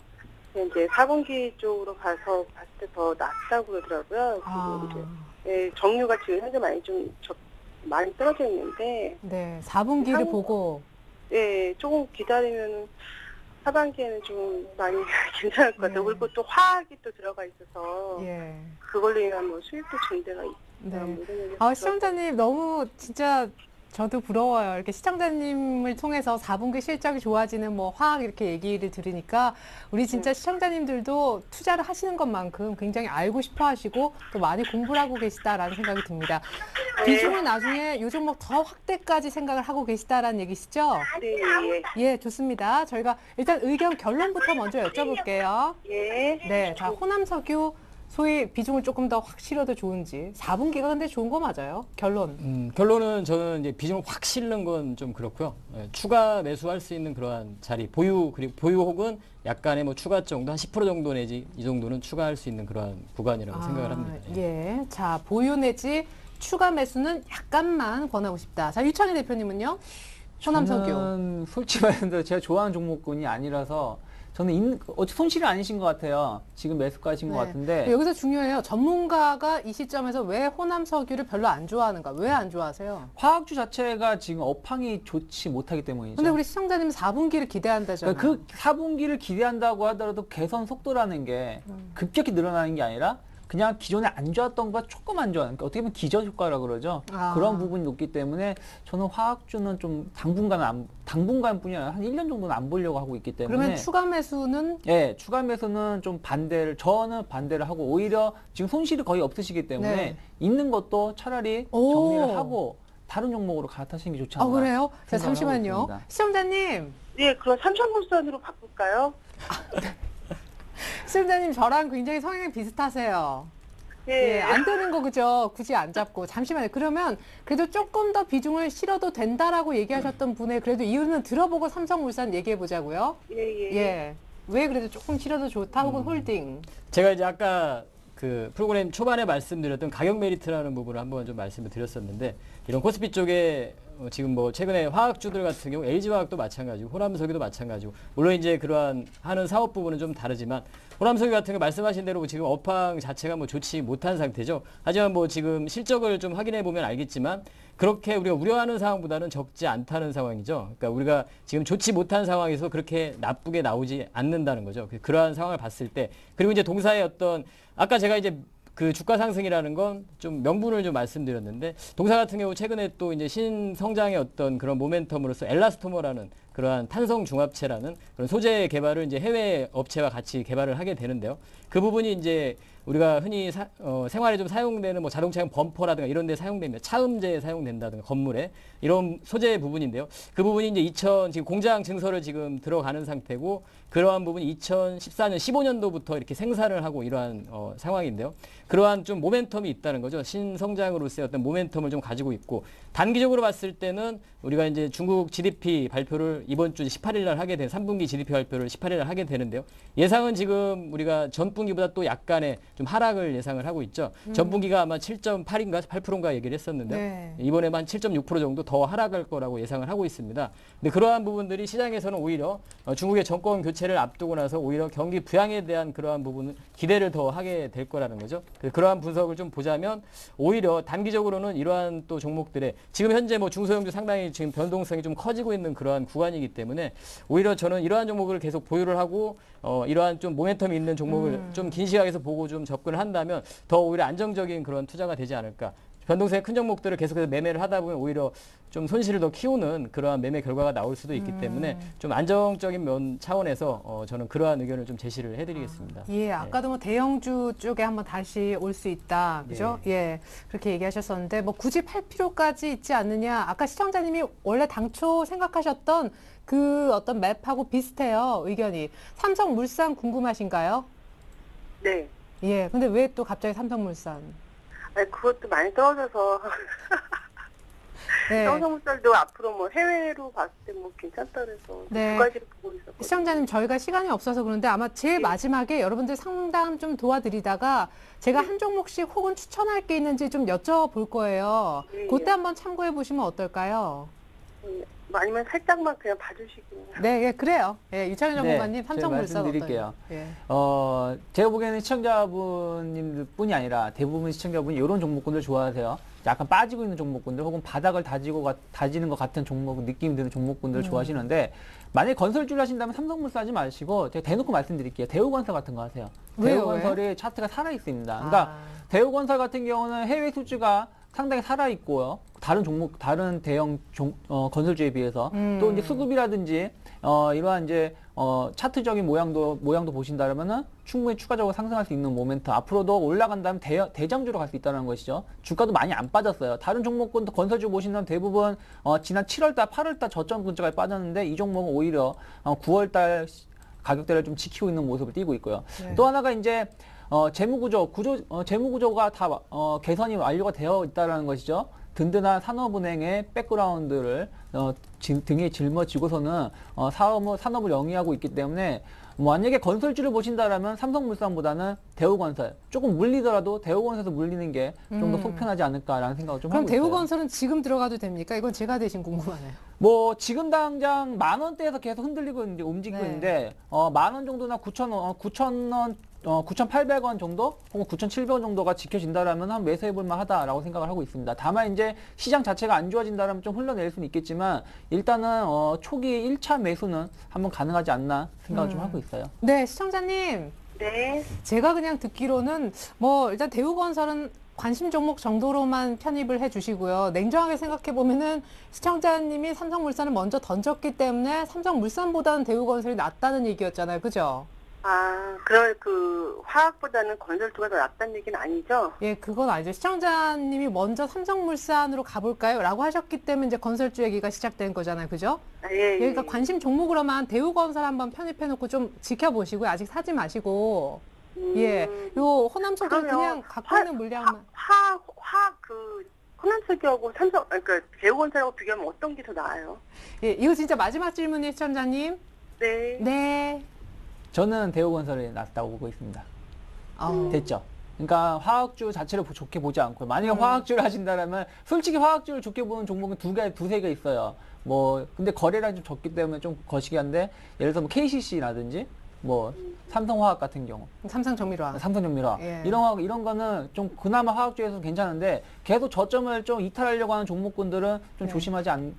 이제 4분기 쪽으로 가서 봤을 때 더 낫다고 그러더라고요. 아, 그리고 이제 예, 정류가 지금 현재 많이 떨어져 있는데 네. 4분기를 한- 보고. 예, 조금 기다리면 하반기에는 좀 많이 괜찮을 것 같아요. 예. 그리고 또 화학이 또 들어가 있어서 예. 그걸로 인한 뭐 수입도 증대가 있다. 네. 뭐 이런 얘기 아, 시청자님 너무 진짜 저도 부러워요. 이렇게 시청자님을 통해서 4분기 실적이 좋아지는 뭐 화학 이렇게 얘기를 들으니까 우리 진짜 시청자님들도 투자를 하시는 것만큼 굉장히 알고 싶어 하시고 또 많이 공부를 하고 계시다라는 생각이 듭니다. 비중을 나중에 요 종목 더 확대까지 생각을 하고 계시다라는 얘기시죠? 네, 예, 좋습니다. 저희가 일단 의견 결론부터 먼저 여쭤볼게요. 예. 네, 자, 호남석유 소위 비중을 조금 더 확 실어도 좋은지. 4분기가 근데 좋은 거 맞아요? 결론. 결론은 저는 이제 비중을 확 실는 건 좀 그렇고요. 예, 추가 매수할 수 있는 그러한 자리, 그리고 보유 혹은 약간의 뭐 추가 정도, 한 10% 정도 내지 이 정도는 추가할 수 있는 그러한 구간이라고 생각을 합니다. 예. 예. 자, 보유 내지 추가 매수는 약간만 권하고 싶다. 자, 유창희 대표님은요? 호남석유. 저는 솔직히 말해서 제가 좋아하는 종목군이 아니라서 저는 손실이 아니신 것 같아요. 지금 매수가신 것 네. 같은데. 여기서 중요해요. 전문가가 이 시점에서 왜 호남석유를 별로 안 좋아하는가? 왜 안 좋아하세요? 화학주 자체가 지금 업황이 좋지 못하기 때문이죠. 근데 우리 시청자님은 4분기를 기대한다잖아요. 그러니까 그 4분기를 기대한다고 하더라도 개선 속도라는 게 급격히 늘어나는 게 아니라 그냥 기존에 안 좋았던 것보다 조금 안 좋아하는, 그러니까 어떻게 보면 기저 효과라고 그러죠. 아. 그런 부분이 높기 때문에 저는 화학주는 좀 당분간뿐이 아니라 한 1년 정도는 안 보려고 하고 있기 때문에. 그러면 추가 매수는 예, 추가 매수는 좀 저는 반대를 하고 오히려 지금 손실이 거의 없으시기 때문에 네. 있는 것도 차라리 오. 정리를 하고 다른 종목으로 갈아타시는 게 좋지 않나. 그래요? 자, 생각을 하고 잠시만요. 있습니다. 시청자님. 예, 그럼 삼천물산으로 바꿀까요? 시청자님 저랑 굉장히 성향이 비슷하세요. 예. 예, 안 되는 거 그죠? 굳이 안 잡고. 잠시만요. 그러면 그래도 조금 더 비중을 실어도 된다라고 얘기하셨던 분의 그래도 이유는 들어보고 삼성물산 얘기해 보자고요. 예. 예. 왜 그래도 조금 실어도 좋다 혹은 홀딩. 제가 이제 아까 그 프로그램 초반에 말씀드렸던 가격 메리트라는 부분을 한번 좀 말씀을 드렸었는데 이런 코스피 쪽에 지금 뭐 최근에 화학주들 같은 경우 LG화학도 마찬가지고 호남석유도 마찬가지고 물론 이제 그러한 하는 사업 부분은 좀 다르지만 호남석유 같은 거 말씀하신 대로 지금 업황 자체가 뭐 좋지 못한 상태죠. 하지만 뭐 지금 실적을 좀 확인해 보면 알겠지만 그렇게 우리가 우려하는 상황보다는 적지 않다는 상황이죠. 그러니까 우리가 지금 좋지 못한 상황에서 그렇게 나쁘게 나오지 않는다는 거죠. 그러한 상황을 봤을 때 그리고 이제 동사의 어떤 아까 제가 이제 그 주가 상승이라는 건 좀 명분을 좀 말씀드렸는데 동사 같은 경우 최근에 또 이제 신성장의 어떤 그런 모멘텀으로서 엘라스토머라는 그러한 탄성 중합체라는 그런 소재 개발을 이제 해외 업체와 같이 개발을 하게 되는데요. 그 부분이 이제 우리가 흔히 생활에 좀 사용되는 뭐 자동차 범퍼라든가 이런 데 사용됩니다. 차음제에 사용된다든가 건물에 이런 소재 부분인데요. 그 부분이 이제 지금 공장 증설을 지금 들어가는 상태고 그러한 부분이 2014년, 15년도부터 이렇게 생산을 하고 이러한 상황인데요. 그러한 좀 모멘텀이 있다는 거죠. 신성장으로서의 어떤 모멘텀을 좀 가지고 있고 단기적으로 봤을 때는 우리가 이제 중국 GDP 발표를 이번 주 18일 날 하게 된 3분기 GDP 발표를 18일 날 하게 되는데요. 예상은 지금 우리가 전분기보다 또 약간의 좀 하락을 예상을 하고 있죠. 전분기가 아마 7.8인가 8%인가 얘기를 했었는데 네. 이번에만 7.6% 정도 더 하락할 거라고 예상을 하고 있습니다. 근데 그러한 부분들이 시장에서는 오히려 중국의 정권 교체를 앞두고 나서 오히려 경기 부양에 대한 그러한 부분을 기대를 더 하게 될 거라는 거죠. 그러한 분석을 좀 보자면 오히려 단기적으로는 이러한 또 종목들의 지금 현재 뭐 중소형주 상당히 지금 변동성이 좀 커지고 있는 그러한 구간이기 때문에 오히려 저는 이러한 종목을 계속 보유를 하고 이러한 좀 모멘텀이 있는 종목을 좀 긴 시각에서 보고 좀 접근을 한다면 더 오히려 안정적인 그런 투자가 되지 않을까. 변동성이 큰 종목들을 계속해서 매매를 하다 보면 오히려 좀 손실을 더 키우는 그러한 매매 결과가 나올 수도 있기 때문에 좀 안정적인 면 차원에서 저는 그러한 의견을 좀 제시를 해드리겠습니다. 예, 아까도 뭐 대형주 쪽에 한번 다시 올 수 있다, 그죠? 네. 예, 그렇게 얘기하셨었는데 뭐 굳이 팔 필요까지 있지 않느냐. 아까 시청자님이 원래 당초 생각하셨던 그 어떤 맵하고 비슷해요, 의견이. 삼성물산 궁금하신가요? 네. 예, 근데 왜 또 갑자기 삼성물산? 아니, 그것도 많이 떨어져서 네. 삼성물산도 앞으로 뭐 해외로 봤을 때 뭐 괜찮다 그래서 네. 두 가지를 보고 있었거든요. 시청자님, 저희가 시간이 없어서 그런데 아마 제일 마지막에 여러분들 상담 좀 도와드리다가 제가 한 종목씩 혹은 추천할 게 있는지 좀 여쭤볼 거예요. 예, 그때 예. 한번 참고해 보시면 어떨까요? 아니면 살짝만 그냥 봐주시고. 네, 예, 그래요. 예, 유창현 전문가님, 제가 삼성물산 말씀드릴게요. 어떠세요? 예. 제가 보기에는 시청자분님들 뿐이 아니라 대부분 시청자분이 이런 종목군들 좋아하세요. 약간 빠지고 있는 종목군들 혹은 바닥을 다지는 것 같은 종목, 느낌 드는 종목군들 좋아하시는데 만약에 건설주를 하신다면 삼성물산 하지 마시고 제가 대놓고 말씀드릴게요. 대우건설 같은 거 하세요. 왜요? 대우건설이 차트가 살아있습니다. 그러니까 대우건설 같은 경우는 해외 수주가 상당히 살아있고요. 다른 종목, 다른 대형 건설주에 비해서 또 이제 수급이라든지 이러한 이제 차트적인 모양도 보신다면은 충분히 추가적으로 상승할 수 있는 모멘트 앞으로도 올라간다면 대장주로 갈 수 있다는 것이죠. 주가도 많이 안 빠졌어요. 다른 종목군도 건설주 보시면 대부분 지난 7월달, 8월달 저점 근처까지 빠졌는데 이 종목은 오히려 9월달 가격대를 좀 지키고 있는 모습을 띠고 있고요. 네. 또 하나가 이제 재무구조가 다 개선이 완료가 되어 있다는 것이죠. 든든한 산업은행의 백그라운드를 등에 짊어지고서는 산업을 영위하고 있기 때문에 만약에 건설주를 보신다라면 삼성물산보다는 대우건설 조금 물리더라도 대우건설에서 물리는 게 좀 더 속편하지 않을까라는 생각을 좀 그럼 하고 있어요. 대우건설은 지금 들어가도 됩니까? 이건 제가 대신 궁금하네요. 뭐 지금 당장 10,000원대에서 계속 흔들리고 이제 움직이고 네. 있는데 10,000원 정도나 9,000원 9,800원 정도 혹은 9,700원 정도가 지켜진다라면 한 매수해볼 만하다라고 생각을 하고 있습니다. 다만 이제 시장 자체가 안 좋아진다라면 좀 흘러낼 수는 있겠지만 일단은 초기 1차 매수는 한번 가능하지 않나 생각을 좀 하고 있어요. 네, 시청자님. 네. 제가 그냥 듣기로는 뭐 일단 대우건설은 관심 종목 정도로만 편입을 해주시고요. 냉정하게 생각해 보면은 시청자님이 삼성물산을 먼저 던졌기 때문에 삼성물산보다는 대우건설이 낫다는 얘기였잖아요, 그죠? 그 화학보다는 건설주가 더 낫다는 얘기는 아니죠? 예, 그건 아니죠. 시청자님이 먼저 삼성물산으로 가볼까요? 라고 하셨기 때문에 이제 건설주 얘기가 시작된 거잖아요, 그죠? 예. 그러니까 관심 종목으로만 대우건설 한번 편입해놓고 좀 지켜보시고요. 아직 사지 마시고. 예, 요 호남석은 그러면 그냥 갖고 있는 물량만. 호남석이하고 삼성, 그러니까 대우건설하고 비교하면 어떤 게 더 나아요? 예, 이거 진짜 마지막 질문이에요, 시청자님. 네. 네. 저는 대우건설이 낫다고 보고 있습니다. 어. 됐죠? 그러니까 화학주 자체를 좋게 보지 않고 만약에 화학주를 하신다면 솔직히 화학주를 좋게 보는 종목은 두세 개 있어요. 뭐 근데 거래량이 좀 적기 때문에 좀 거시기 한데 예를 들어 뭐 KCC라든지 뭐 삼성화학 같은 경우 삼성정밀화. 삼성전미화 예. 이런 거는 좀 그나마 화학주에서 괜찮은데 계속 저점을 좀 이탈하려고 하는 종목군들은 좀 네.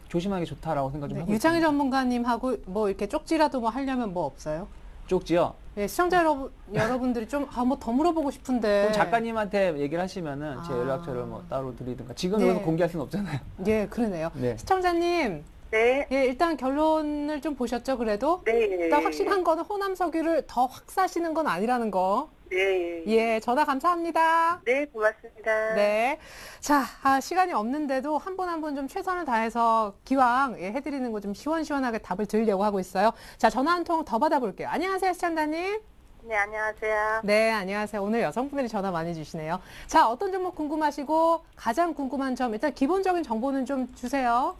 조심하는 게 좋다라고 생각 좀 네, 하고 유창희 있습니다. 전문가님하고 뭐 이렇게 쪽지라도 뭐 하려면 뭐 없어요? 쪽지요. 예, 시청자 여러분들이 좀, 뭐 더 물어보고 싶은데. 그럼 작가님한테 얘기를 하시면은 제 아. 연락처를 뭐 따로 드리든가 지금 네. 여기서 공개할 수는 없잖아요. 예, 그러네요. 네. 시청자님, 네. 예, 일단 결론을 좀 보셨죠, 그래도? 네. 일단 확실한 거는 호남석유를 더 확 사시는 건 아니라는 거. 네. 예, 전화 감사합니다. 네, 고맙습니다. 네. 자, 시간이 없는데도 한 분 한 분 좀 최선을 다해서 기왕 해드리는 거 좀 시원시원하게 답을 드리려고 하고 있어요. 자, 전화 한 통 더 받아볼게요. 안녕하세요, 시청자님. 네, 안녕하세요. 네, 안녕하세요. 오늘 여성분들이 전화 많이 주시네요. 자, 어떤 종목 궁금하시고 가장 궁금한 점, 일단 기본적인 정보는 좀 주세요.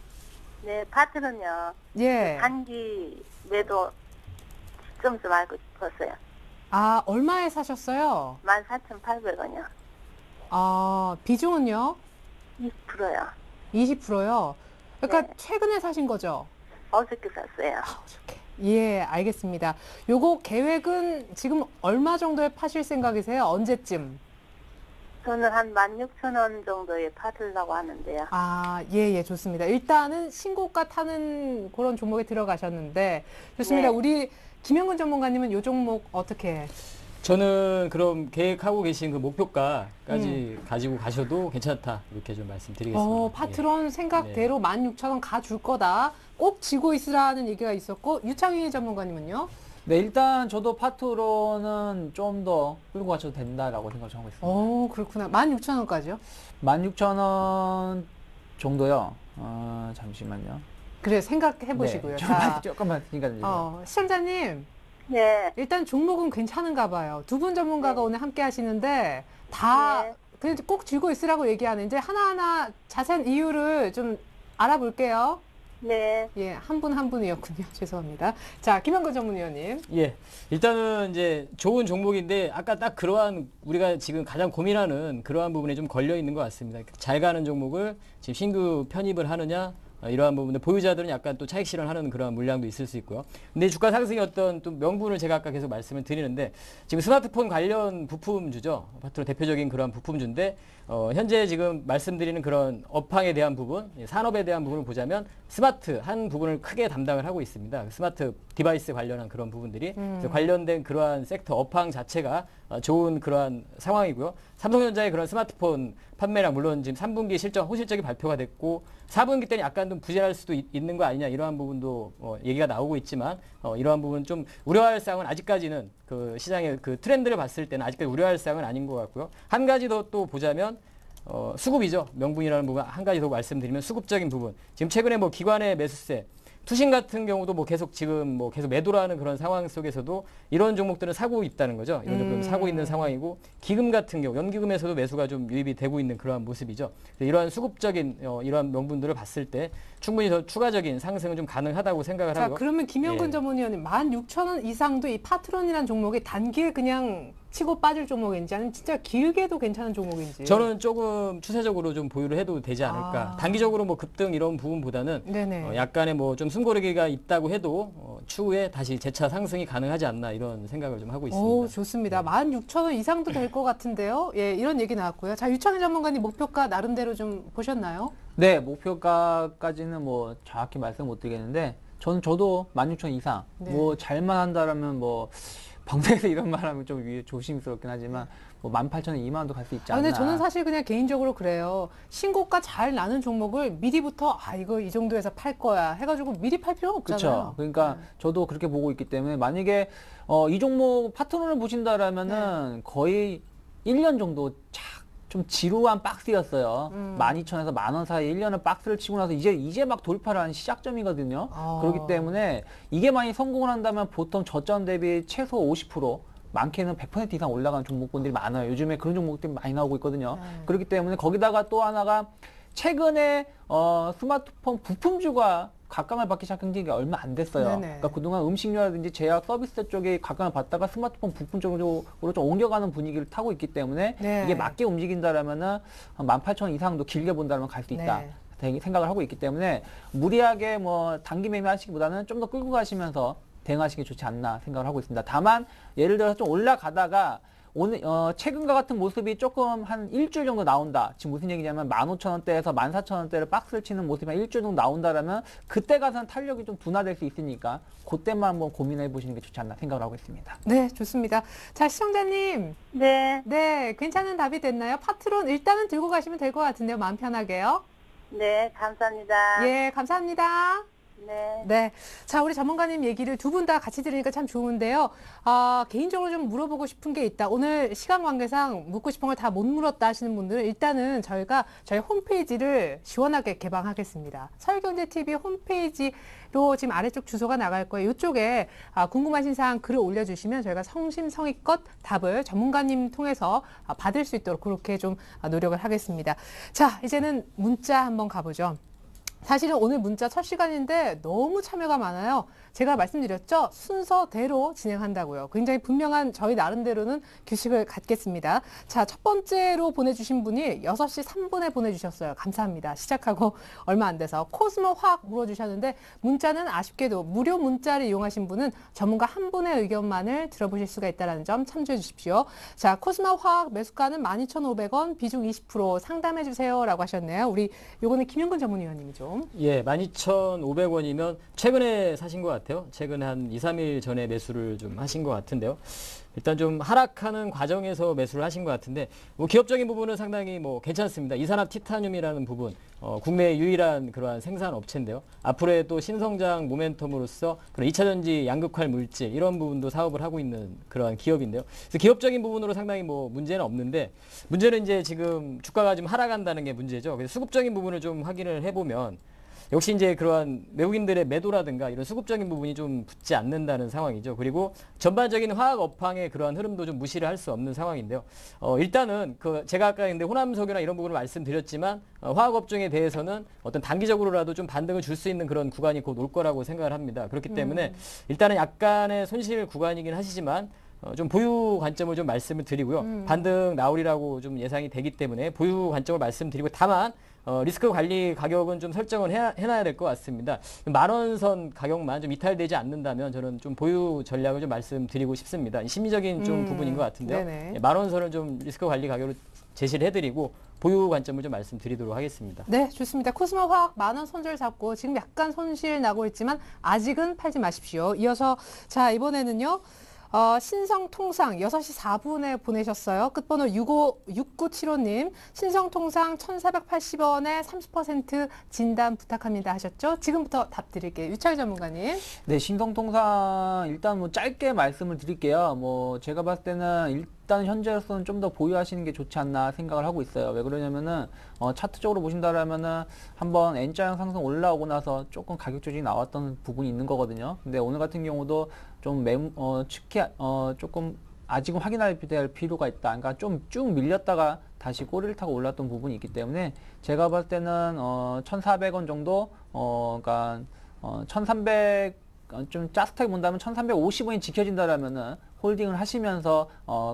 네, 파트는요. 예. 단기 매도 시점 좀 알고 싶었어요. 얼마에 사셨어요? 14,800원이요. 비중은요? 20%요. 20%요? 그러니까 네. 최근에 사신 거죠? 어저께 샀어요. 어저께. 예, 알겠습니다. 요거 계획은 지금 얼마 정도에 파실 생각이세요? 언제쯤? 저는 한 16,000원 정도에 팔으려고 하는데요. 예, 좋습니다. 일단은 신고가 타는 그런 종목에 들어가셨는데, 좋습니다. 네. 우리 김영근 전문가님은 요 종목 어떻게? 저는 그럼 계획하고 계신 그 목표가까지 가지고 가셔도 괜찮다 이렇게 좀 말씀드리겠습니다. 파트론 생각대로 16,000원 가줄 거다. 꼭 쥐고 있으라는 얘기가 있었고 유창희 전문가님은요? 네, 일단 저도 파트론은 좀 더 끌고 가셔도 된다라고 생각하고 있습니다. 그렇구나. 16,000원까지요? 16,000원 정도요. 잠시만요. 그래, 생각해 보시고요. 네, 자, 조금만 생각해주세요. 시청자님, 네. 일단 종목은 괜찮은가 봐요. 두 분 전문가가 오늘 함께 하시는데 다 그냥 꼭 쥐고 있으라고 얘기하는 이제 하나하나 자세한 이유를 좀 알아볼게요. 네. 예, 한 분 한 분이었군요. 죄송합니다. 자, 김영근 전문위원님. 예. 일단은 이제 좋은 종목인데 아까 딱 그러한 우리가 지금 가장 고민하는 그러한 부분에 좀 걸려 있는 것 같습니다. 잘 가는 종목을 지금 신규 편입을 하느냐 이러한 부분들 보유자들은 약간 또 차익 실현하는 그런 물량도 있을 수 있고요. 근데 주가 상승의 어떤 또 명분을 제가 아까 계속 말씀을 드리는데 지금 스마트폰 관련 부품주죠. 파트로 대표적인 그런 부품주인데 현재 지금 말씀드리는 그런 업황에 대한 부분, 산업에 대한 부분을 보자면 스마트 한 부분을 크게 담당을 하고 있습니다. 스마트 디바이스 관련한 그런 부분들이 그래서 관련된 그러한 섹터 업황 자체가 좋은 그러한 상황이고요. 삼성전자의 그런 스마트폰 판매량 물론 지금 3분기 실적 호실적이 발표가 됐고 4분기 때는 약간 좀 부진할 수도 있는 거 아니냐 이러한 부분도 얘기가 나오고 있지만 이러한 부분 좀 우려할 사항은 아직까지는 그 시장의 그 트렌드를 봤을 때는 아직까지 우려할 사항은 아닌 것 같고요. 한 가지 더 또 보자면 수급이죠. 명분이라는 부분 한 가지 더 말씀드리면 수급적인 부분. 지금 최근에 뭐 기관의 매수세 투신 같은 경우도 뭐 계속 지금 뭐 계속 매도를 하는 그런 상황 속에서도 이런 종목들은 사고 있다는 거죠. 이런 종목들은 사고 있는 상황이고 기금 같은 경우 연기금에서도 매수가 좀 유입이 되고 있는 그러한 모습이죠. 이러한 수급적인 이러한 명분들을 봤을 때 충분히 더 추가적인 상승은 좀 가능하다고 생각을 자, 하고. 그러면 김영근 전문위원님 16,000원 이상도 이 파트론이라는 종목이 단기에 그냥 치고 빠질 종목인지 아니면 진짜 길게도 괜찮은 종목인지. 저는 조금 추세적으로 좀 보유를 해도 되지 않을까. 단기적으로 뭐 급등 이런 부분보다는 네네. 약간의 뭐 좀 숨고르기가 있다고 해도 추후에 다시 재차 상승이 가능하지 않나 이런 생각을 좀 하고 있습니다. 오, 좋습니다. 16,000원 이상도 될 것 같은데요. 예, 이런 얘기 나왔고요. 자, 유창희 전문가님 목표가 나름대로 좀 보셨나요? 네, 목표가까지는 뭐 정확히 말씀 못 드리겠는데 저도 16,000원 이상 네. 뭐 잘만 한다라면 뭐 방송에서 이런 말하면 좀 조심스럽긴 하지만 뭐 18,000원, 2만 원도 갈 수 있지 않나. 근데 저는 사실 그냥 개인적으로 그래요. 신고가 잘 나는 종목을 미리부터 이거 이 정도에서 팔 거야 해가지고 미리 팔 필요가 없잖아요. 그렇죠. 그러니까 저도 그렇게 보고 있기 때문에 만약에 이 종목 파트너를 보신다라면은 거의 1년 정도 좀 지루한 박스였어요. 12,000원에서 10,000원 사이에 1년을 박스를 치고 나서 이제 막 돌파를 하는 시작점이거든요. 그렇기 때문에 이게 많이 성공을 한다면 보통 저점 대비 최소 50%, 많게는 100% 이상 올라가는 종목군들이 많아요. 요즘에 그런 종목들이 많이 나오고 있거든요. 그렇기 때문에 거기다가 또 하나가 최근에 스마트폰 부품주가 각광을 받기 시작한 게 얼마 안 됐어요. 네네. 그러니까 그동안 음식료라든지 제약 서비스 쪽에 각광을 받다가 스마트폰 부품 쪽으로 좀 옮겨가는 분위기를 타고 있기 때문에 네. 이게 맞게 움직인다라면은 한 18,000원 이상도 길게 본다면 갈 수 있다. 생각을 하고 있기 때문에 무리하게 뭐 단기 매매하시기보다는 좀 더 끌고 가시면서 대응하시는 게 좋지 않나 생각을 하고 있습니다. 다만 예를 들어서 좀 올라가다가 오늘 최근과 같은 모습이 조금 한 일주일 정도 나온다. 지금 무슨 얘기냐면 15,000원대에서 14,000원대를 박스를 치는 모습이 한 일주일 정도 나온다라면 그때 가서는 탄력이 좀 둔화될 수 있으니까 그때만 한번 고민해 보시는 게 좋지 않나 생각을 하고 있습니다. 네, 좋습니다. 자, 시청자님. 네. 네, 괜찮은 답이 됐나요? 파트론 일단은 들고 가시면 될 것 같은데요. 마음 편하게요. 네, 감사합니다. 예, 감사합니다. 네. 네. 자, 우리 전문가님 얘기를 두 분 다 같이 들으니까 참 좋은데요. 개인적으로 좀 물어보고 싶은 게 있다. 오늘 시간 관계상 묻고 싶은 걸 다 못 물었다 하시는 분들은 일단은 저희가 저희 홈페이지를 시원하게 개방하겠습니다. 서울경제TV 홈페이지로 지금 아래쪽 주소가 나갈 거예요. 이쪽에 궁금하신 사항 글을 올려주시면 저희가 성심성의껏 답을 전문가님 통해서 받을 수 있도록 그렇게 좀 노력을 하겠습니다. 자, 이제는 문자 한번 가보죠. 사실은 오늘 문자 첫 시간인데 너무 참여가 많아요. 제가 말씀드렸죠? 순서대로 진행한다고요. 굉장히 분명한 저희 나름대로는 규칙을 갖겠습니다. 자, 첫 번째로 보내주신 분이 6시 3분에 보내주셨어요. 감사합니다. 시작하고 얼마 안 돼서. 코스모 화학 물어주셨는데 문자는 아쉽게도 무료 문자를 이용하신 분은 전문가 한 분의 의견만을 들어보실 수가 있다는 점 참조해 주십시오. 자, 코스모 화학 매수가는 12,500원, 비중 20% 상담해 주세요 라고 하셨네요. 우리 요거는 김영근 전문위원님이죠. 예, 12,500원이면 최근에 사신 것 같아요. 최근에 한 2, 3일 전에 매수를 좀 하신 것 같은데요. 일단 좀 하락하는 과정에서 매수를 하신 것 같은데 뭐 기업적인 부분은 상당히 뭐 괜찮습니다. 이산화 티타늄이라는 부분 국내 유일한 그러한 생산 업체인데요. 앞으로의 또 신성장 모멘텀으로서 그런 2차전지 양극화 물질 이런 부분도 사업을 하고 있는 그러한 기업인데요. 그래서 기업적인 부분으로 상당히 뭐 문제는 없는데 문제는 이제 지금 주가가 좀 하락한다는 게 문제죠. 그래서 수급적인 부분을 좀 확인을 해보면 역시 이제 그러한 외국인들의 매도라든가 이런 수급적인 부분이 좀 붙지 않는다는 상황이죠. 그리고 전반적인 화학 업황의 그러한 흐름도 좀 무시를 할 수 없는 상황인데요. 일단은 제가 아까 근데 호남석유나 이런 부분을 말씀드렸지만 화학 업종에 대해서는 어떤 단기적으로라도 좀 반등을 줄 수 있는 그런 구간이 곧 올 거라고 생각을 합니다. 그렇기 때문에 일단은 약간의 손실 구간이긴 하시지만 좀 보유 관점을 좀 말씀을 드리고요. 반등 나오리라고 좀 예상이 되기 때문에 보유 관점을 말씀드리고 다만 리스크 관리 가격은 좀 설정을 해놔야 될 것 같습니다. 10,000원 선 가격만 좀 이탈되지 않는다면 저는 좀 보유 전략을 좀 말씀드리고 싶습니다. 심리적인 좀 부분인 것 같은데요. 네네. 10,000원 선을 좀 리스크 관리 가격으로 제시를 해드리고 보유 관점을 좀 말씀드리도록 하겠습니다. 네, 좋습니다. 코스모 화학 10,000원 손절 잡고 지금 약간 손실 나고 있지만 아직은 팔지 마십시오. 이어서 자 이번에는요. 신성통상 6시 4분에 보내셨어요. 끝번호 6975님. 신성통상 1,480원에 30% 진단 부탁합니다 하셨죠? 지금부터 답 드릴게요. 유철 전문가님. 네, 신성통상 일단 뭐 짧게 말씀을 드릴게요. 뭐 제가 봤을 때는 일단 현재로서는 좀 더 보유하시는 게 좋지 않나 생각을 하고 있어요. 왜 그러냐면은 차트적으로 보신다라면은 한번 N자형 상승 올라오고 나서 조금 가격 조정이 나왔던 부분이 있는 거거든요. 근데 오늘 같은 경우도 좀 조금 아직은 확인할 필요가 있다. 그러니까 좀 쭉 밀렸다가 다시 꼬리를 타고 올랐던 부분이 있기 때문에 제가 봤을 때는 1,400원 정도 그러니까 1,300 좀 짜릿하게 본다면 1,350원이 지켜진다라면은 홀딩을 하시면서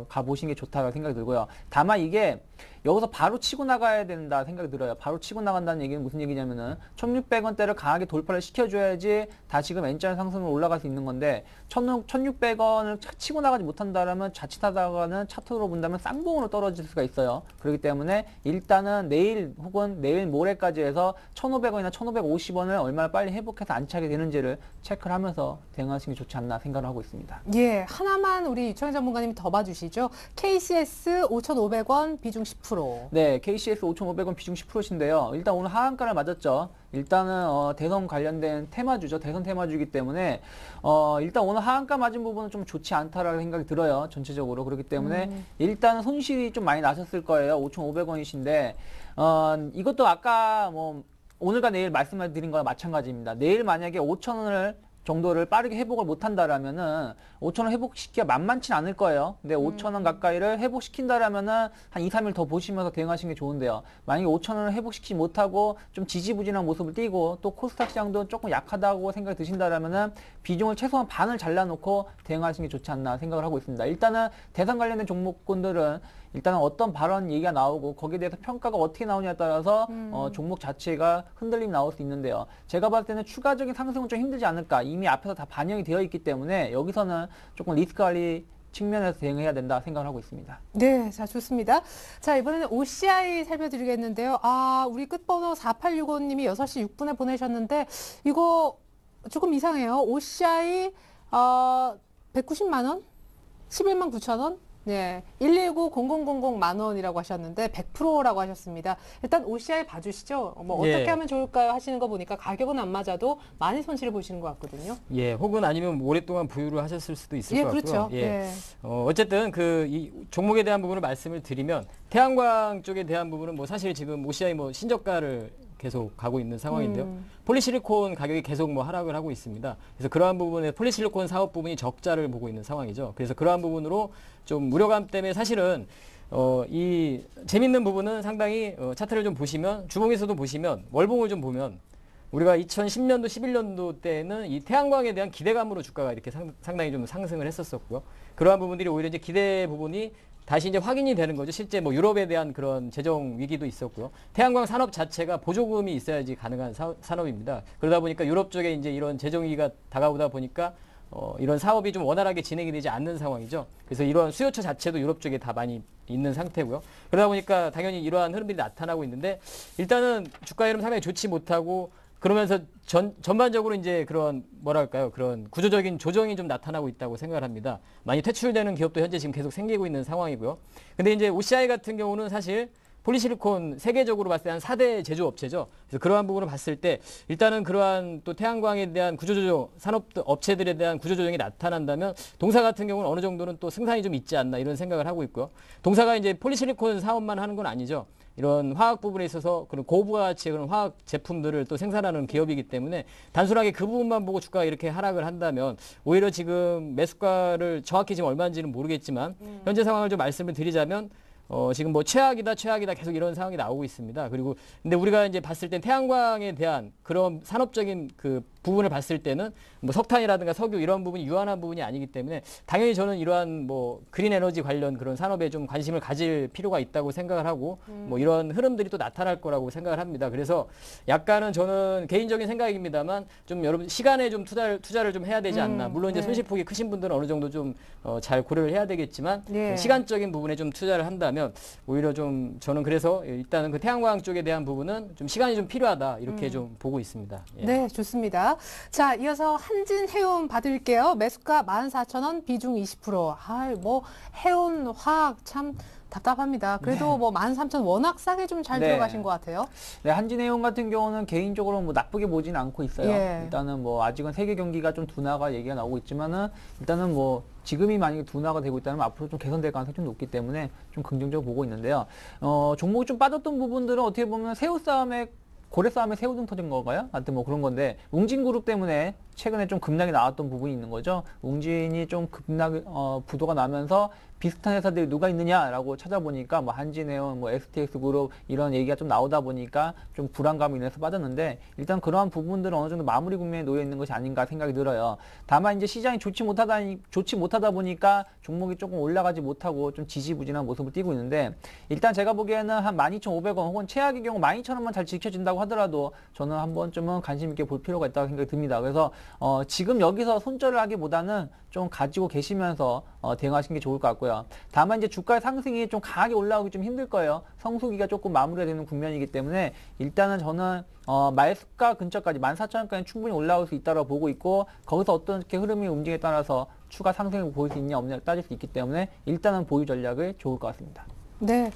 가보시는 게 좋다고 생각이 들고요. 다만 이게 여기서 바로 치고 나가야 된다 생각이 들어요. 바로 치고 나간다는 얘기는 무슨 얘기냐면은 1,600원대를 강하게 돌파를 시켜줘야지 다시금 N자형 상승으로 올라갈 수 있는 건데 1,600원을 치고 나가지 못한다라면 자칫하다가는 차트로 본다면 쌍봉으로 떨어질 수가 있어요. 그렇기 때문에 일단은 내일 혹은 내일 모레까지 해서 1,500원이나 1,550원을 얼마나 빨리 회복해서 안착이 되는지를 체크를 하면서 대응하시는 게 좋지 않나 생각을 하고 있습니다. 예, 하나만 우리 유철 전문가님이 더 봐주시죠. KCS 5,500원 비중 10%. 네, KCS 5,500원 비중 10%신데요. 일단 오늘 하한가를 맞았죠. 일단은 대선 관련된 테마주죠. 대선 테마주이기 때문에 일단 오늘 하한가 맞은 부분은 좀 좋지 않다라는 생각이 들어요. 전체적으로. 그렇기 때문에 일단은 손실이 좀 많이 나셨을 거예요. 5,500원이신데 이것도 아까 뭐 오늘과 내일 말씀드린 거와 마찬가지입니다. 내일 만약에 5,000원을 정도를 빠르게 회복을 못한다라면은 5,000원 회복시키기가 만만치 않을 거예요. 근데 5,000원 가까이를 회복시킨다라면은 한 2, 3일 더 보시면서 대응하시는 게 좋은데요. 만약에 5,000원을 회복시키지 못하고 좀 지지부진한 모습을 띠고 또 코스닥 시장도 조금 약하다고 생각이 드신다라면은 비중을 최소한 반을 잘라놓고 대응하시는 게 좋지 않나 생각을 하고 있습니다. 일단은 대선 관련된 종목군들은 일단은 어떤 발언 얘기가 나오고 거기에 대해서 평가가 어떻게 나오냐에 따라서 종목 자체가 흔들림이 나올 수 있는데요. 제가 봤을 때는 추가적인 상승은 좀 힘들지 않을까. 이미 앞에서 다 반영이 되어 있기 때문에 여기서는 조금 리스크 관리 측면에서 대응해야 된다 생각을 하고 있습니다. 네, 자 좋습니다. 자 이번에는 OCI 살펴드리겠는데요. 우리 끝번호 4865님이 6시 6분에 보내셨는데 이거 조금 이상해요. OCI 190만 원? 11만 9천 원? 네, 119-0000 만원이라고 하셨는데 100%라고 하셨습니다. 일단 OCI 봐주시죠. 뭐 예. 어떻게 하면 좋을까요? 하시는 거 보니까 가격은 안 맞아도 많이 손실을 보시는 것 같거든요. 예, 혹은 아니면 오랫동안 보유를 하셨을 수도 있을 예, 것 같고요. 그렇죠. 예. 예. 어쨌든 이 종목에 대한 부분을 말씀을 드리면 태양광 쪽에 대한 부분은 뭐 사실 지금 OCI 뭐 신저가를 계속 가고 있는 상황인데요. 폴리실리콘 가격이 계속 뭐 하락을 하고 있습니다. 그래서 그러한 부분에 폴리실리콘 사업 부분이 적자를 보고 있는 상황이죠. 그래서 그러한 부분으로 좀 우려감 때문에 사실은 이 재밌는 부분은 상당히 차트를 좀 보시면 주봉에서도 보시면 월봉을 좀 보면 우리가 2010년도 11년도 때는 이 태양광에 대한 기대감으로 주가가 이렇게 상당히 좀 상승을 했었었고요. 그러한 부분들이 오히려 이제 기대 부분이 다시 이제 확인이 되는 거죠. 실제 뭐 유럽에 대한 그런 재정 위기도 있었고요. 태양광 산업 자체가 보조금이 있어야지 가능한 산업입니다. 그러다 보니까 유럽 쪽에 이제 이런 재정 위기가 다가오다 보니까 이런 사업이 좀 원활하게 진행이 되지 않는 상황이죠. 그래서 이런 수요처 자체도 유럽 쪽에 다 많이 있는 상태고요. 그러다 보니까 당연히 이러한 흐름들이 나타나고 있는데 일단은 주가 흐름 상당히 좋지 못하고 그러면서 전반적으로 이제 그런 뭐랄까요? 그런 구조적인 조정이 좀 나타나고 있다고 생각을 합니다. 많이 퇴출되는 기업도 현재 지금 계속 생기고 있는 상황이고요. 근데 이제 OCI 같은 경우는 사실 폴리실리콘 세계적으로 봤을 때 한 4대 제조업체죠. 그래서 그러한 부분을 봤을 때 일단은 그러한 또 태양광에 대한 구조조정, 산업 업체들에 대한 구조조정이 나타난다면 동사 같은 경우는 어느 정도는 또 승산이 좀 있지 않나 이런 생각을 하고 있고요. 동사가 이제 폴리실리콘 사업만 하는 건 아니죠. 이런 화학 부분에 있어서 그런 고부가치의 그런 화학 제품들을 또 생산하는 기업이기 때문에 단순하게 그 부분만 보고 주가가 이렇게 하락을 한다면 오히려 지금 매수가를 정확히 지금 얼마인지는 모르겠지만 현재 상황을 좀 말씀을 드리자면 지금 뭐 최악이다 계속 이런 상황이 나오고 있습니다. 그리고 근데 우리가 이제 봤을 땐 태양광에 대한 그런 산업적인 그 부분을 봤을 때는 뭐 석탄이라든가 석유 이런 부분이 유한한 부분이 아니기 때문에 당연히 저는 이러한 뭐 그린 에너지 관련 그런 산업에 좀 관심을 가질 필요가 있다고 생각을 하고 뭐 이런 흐름들이 또 나타날 거라고 생각을 합니다. 그래서 약간은 저는 개인적인 생각입니다만 좀 여러분 시간에 좀 투자를 좀 해야 되지 않나. 물론 이제 네. 손실폭이 크신 분들은 어느 정도 좀 잘 고려를 해야 되겠지만 네. 시간적인 부분에 좀 투자를 한다면 오히려 좀 저는 그래서 일단은 그 태양광 쪽에 대한 부분은 좀 시간이 좀 필요하다 이렇게 좀 보고 있습니다. 예. 네, 좋습니다. 자, 이어서 한진해운 받을게요. 매수가 14,000원, 비중 20%. 뭐 해운, 화학 참 답답합니다. 그래도 뭐 13,000원 워낙 싸게 좀 잘 네. 들어가신 것 같아요. 네, 한진해운 같은 경우는 개인적으로 뭐 나쁘게 보진 않고 있어요. 예. 일단은 뭐 아직은 세계 경기가 좀 둔화가 얘기가 나오고 있지만은 일단은 뭐 지금이 만약에 둔화가 되고 있다면 앞으로 좀 개선될 가능성이 좀 높기 때문에 좀 긍정적으로 보고 있는데요. 종목이 좀 빠졌던 부분들은 어떻게 보면 새우 싸움에 고래 싸움에 새우등 터진 건가요? 하여튼 뭐 그런 건데 웅진그룹 때문에 최근에 좀 급락이 나왔던 부분이 있는 거죠. 웅진이 좀 부도가 나면서 비슷한 회사들이 누가 있느냐라고 찾아보니까 뭐 한진해운, 뭐 STX그룹 이런 얘기가 좀 나오다 보니까 좀 불안감이 인해서 빠졌는데 일단 그러한 부분들은 어느 정도 마무리 국면에 놓여 있는 것이 아닌가 생각이 들어요. 다만 이제 시장이 좋지 못하다 보니까 종목이 조금 올라가지 못하고 좀 지지부진한 모습을 띠고 있는데 일단 제가 보기에는 한 12,500원 혹은 최악의 경우 12,000원만 잘 지켜진다고 하더라도 저는 한 번쯤은 관심 있게 볼 필요가 있다고 생각이 듭니다. 그래서 지금 여기서 손절을 하기보다는 좀 가지고 계시면서 대응하시는 게 좋을 것 같고요. 다만 이제 주가의 상승이 좀 강하게 올라오기 좀 힘들 거예요. 성수기가 조금 마무리가 되는 국면이기 때문에 일단은 저는 매수가 근처까지 14,000원까지 충분히 올라올 수 있다고 보고 있고 거기서 어떻게 흐름이 움직임에 따라서 추가 상승을 보일 수 있냐 없냐를 따질 수 있기 때문에 일단은 보유 전략이 좋을 것 같습니다. 네.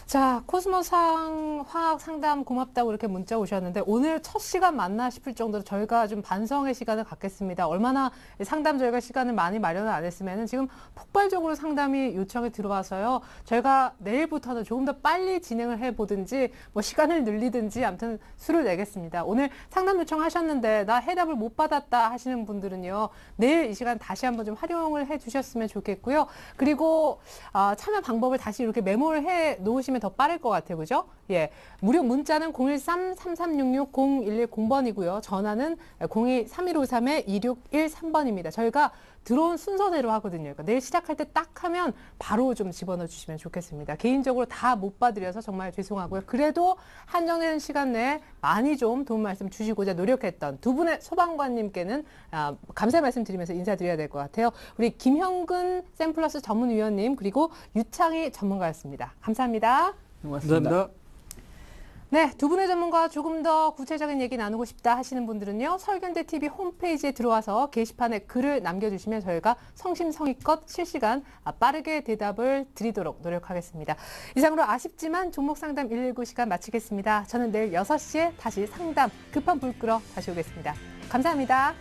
자, 코스모상 화학 상담 고맙다고 이렇게 문자 오셨는데 오늘 첫 시간 맞나 싶을 정도로 저희가 좀 반성의 시간을 갖겠습니다. 얼마나 상담 저희가 시간을 많이 마련을 안 했으면 지금 폭발적으로 상담이 요청이 들어와서요. 저희가 내일부터는 조금 더 빨리 진행을 해보든지 뭐 시간을 늘리든지 아무튼 수를 내겠습니다. 오늘 상담 요청하셨는데 나 해답을 못 받았다 하시는 분들은요. 내일 이 시간 다시 한번 좀 활용을 해주셨으면 좋겠고요. 그리고 참여 방법을 다시 이렇게 메모를 해 놓으시면 더 빠를 것 같아요. 그죠? 예. 무료 문자는 013-3366-0110번이고요. 전화는 02-3153-2613번입니다. 저희가 들어온 순서대로 하거든요. 그러니까 내일 시작할 때 딱 하면 바로 좀 집어넣어 주시면 좋겠습니다. 개인적으로 다 못 봐드려서 정말 죄송하고요. 그래도 한정된 시간 내에 많이 좀 도움 말씀 주시고자 노력했던 두 분의 소방관님께는 감사의 말씀 드리면서 인사드려야 될 것 같아요. 우리 김형근 샘플러스 전문위원님 그리고 유창희 전문가였습니다. 감사합니다. 감사합니다. 네, 두 분의 전문가와 조금 더 구체적인 얘기 나누고 싶다 하시는 분들은요. 설견대TV 홈페이지에 들어와서 게시판에 글을 남겨주시면 저희가 성심성의껏 실시간 빠르게 대답을 드리도록 노력하겠습니다. 이상으로 아쉽지만 종목상담 119 시간 마치겠습니다. 저는 내일 6시에 다시 상담 급한 불 끄러 다시 오겠습니다. 감사합니다.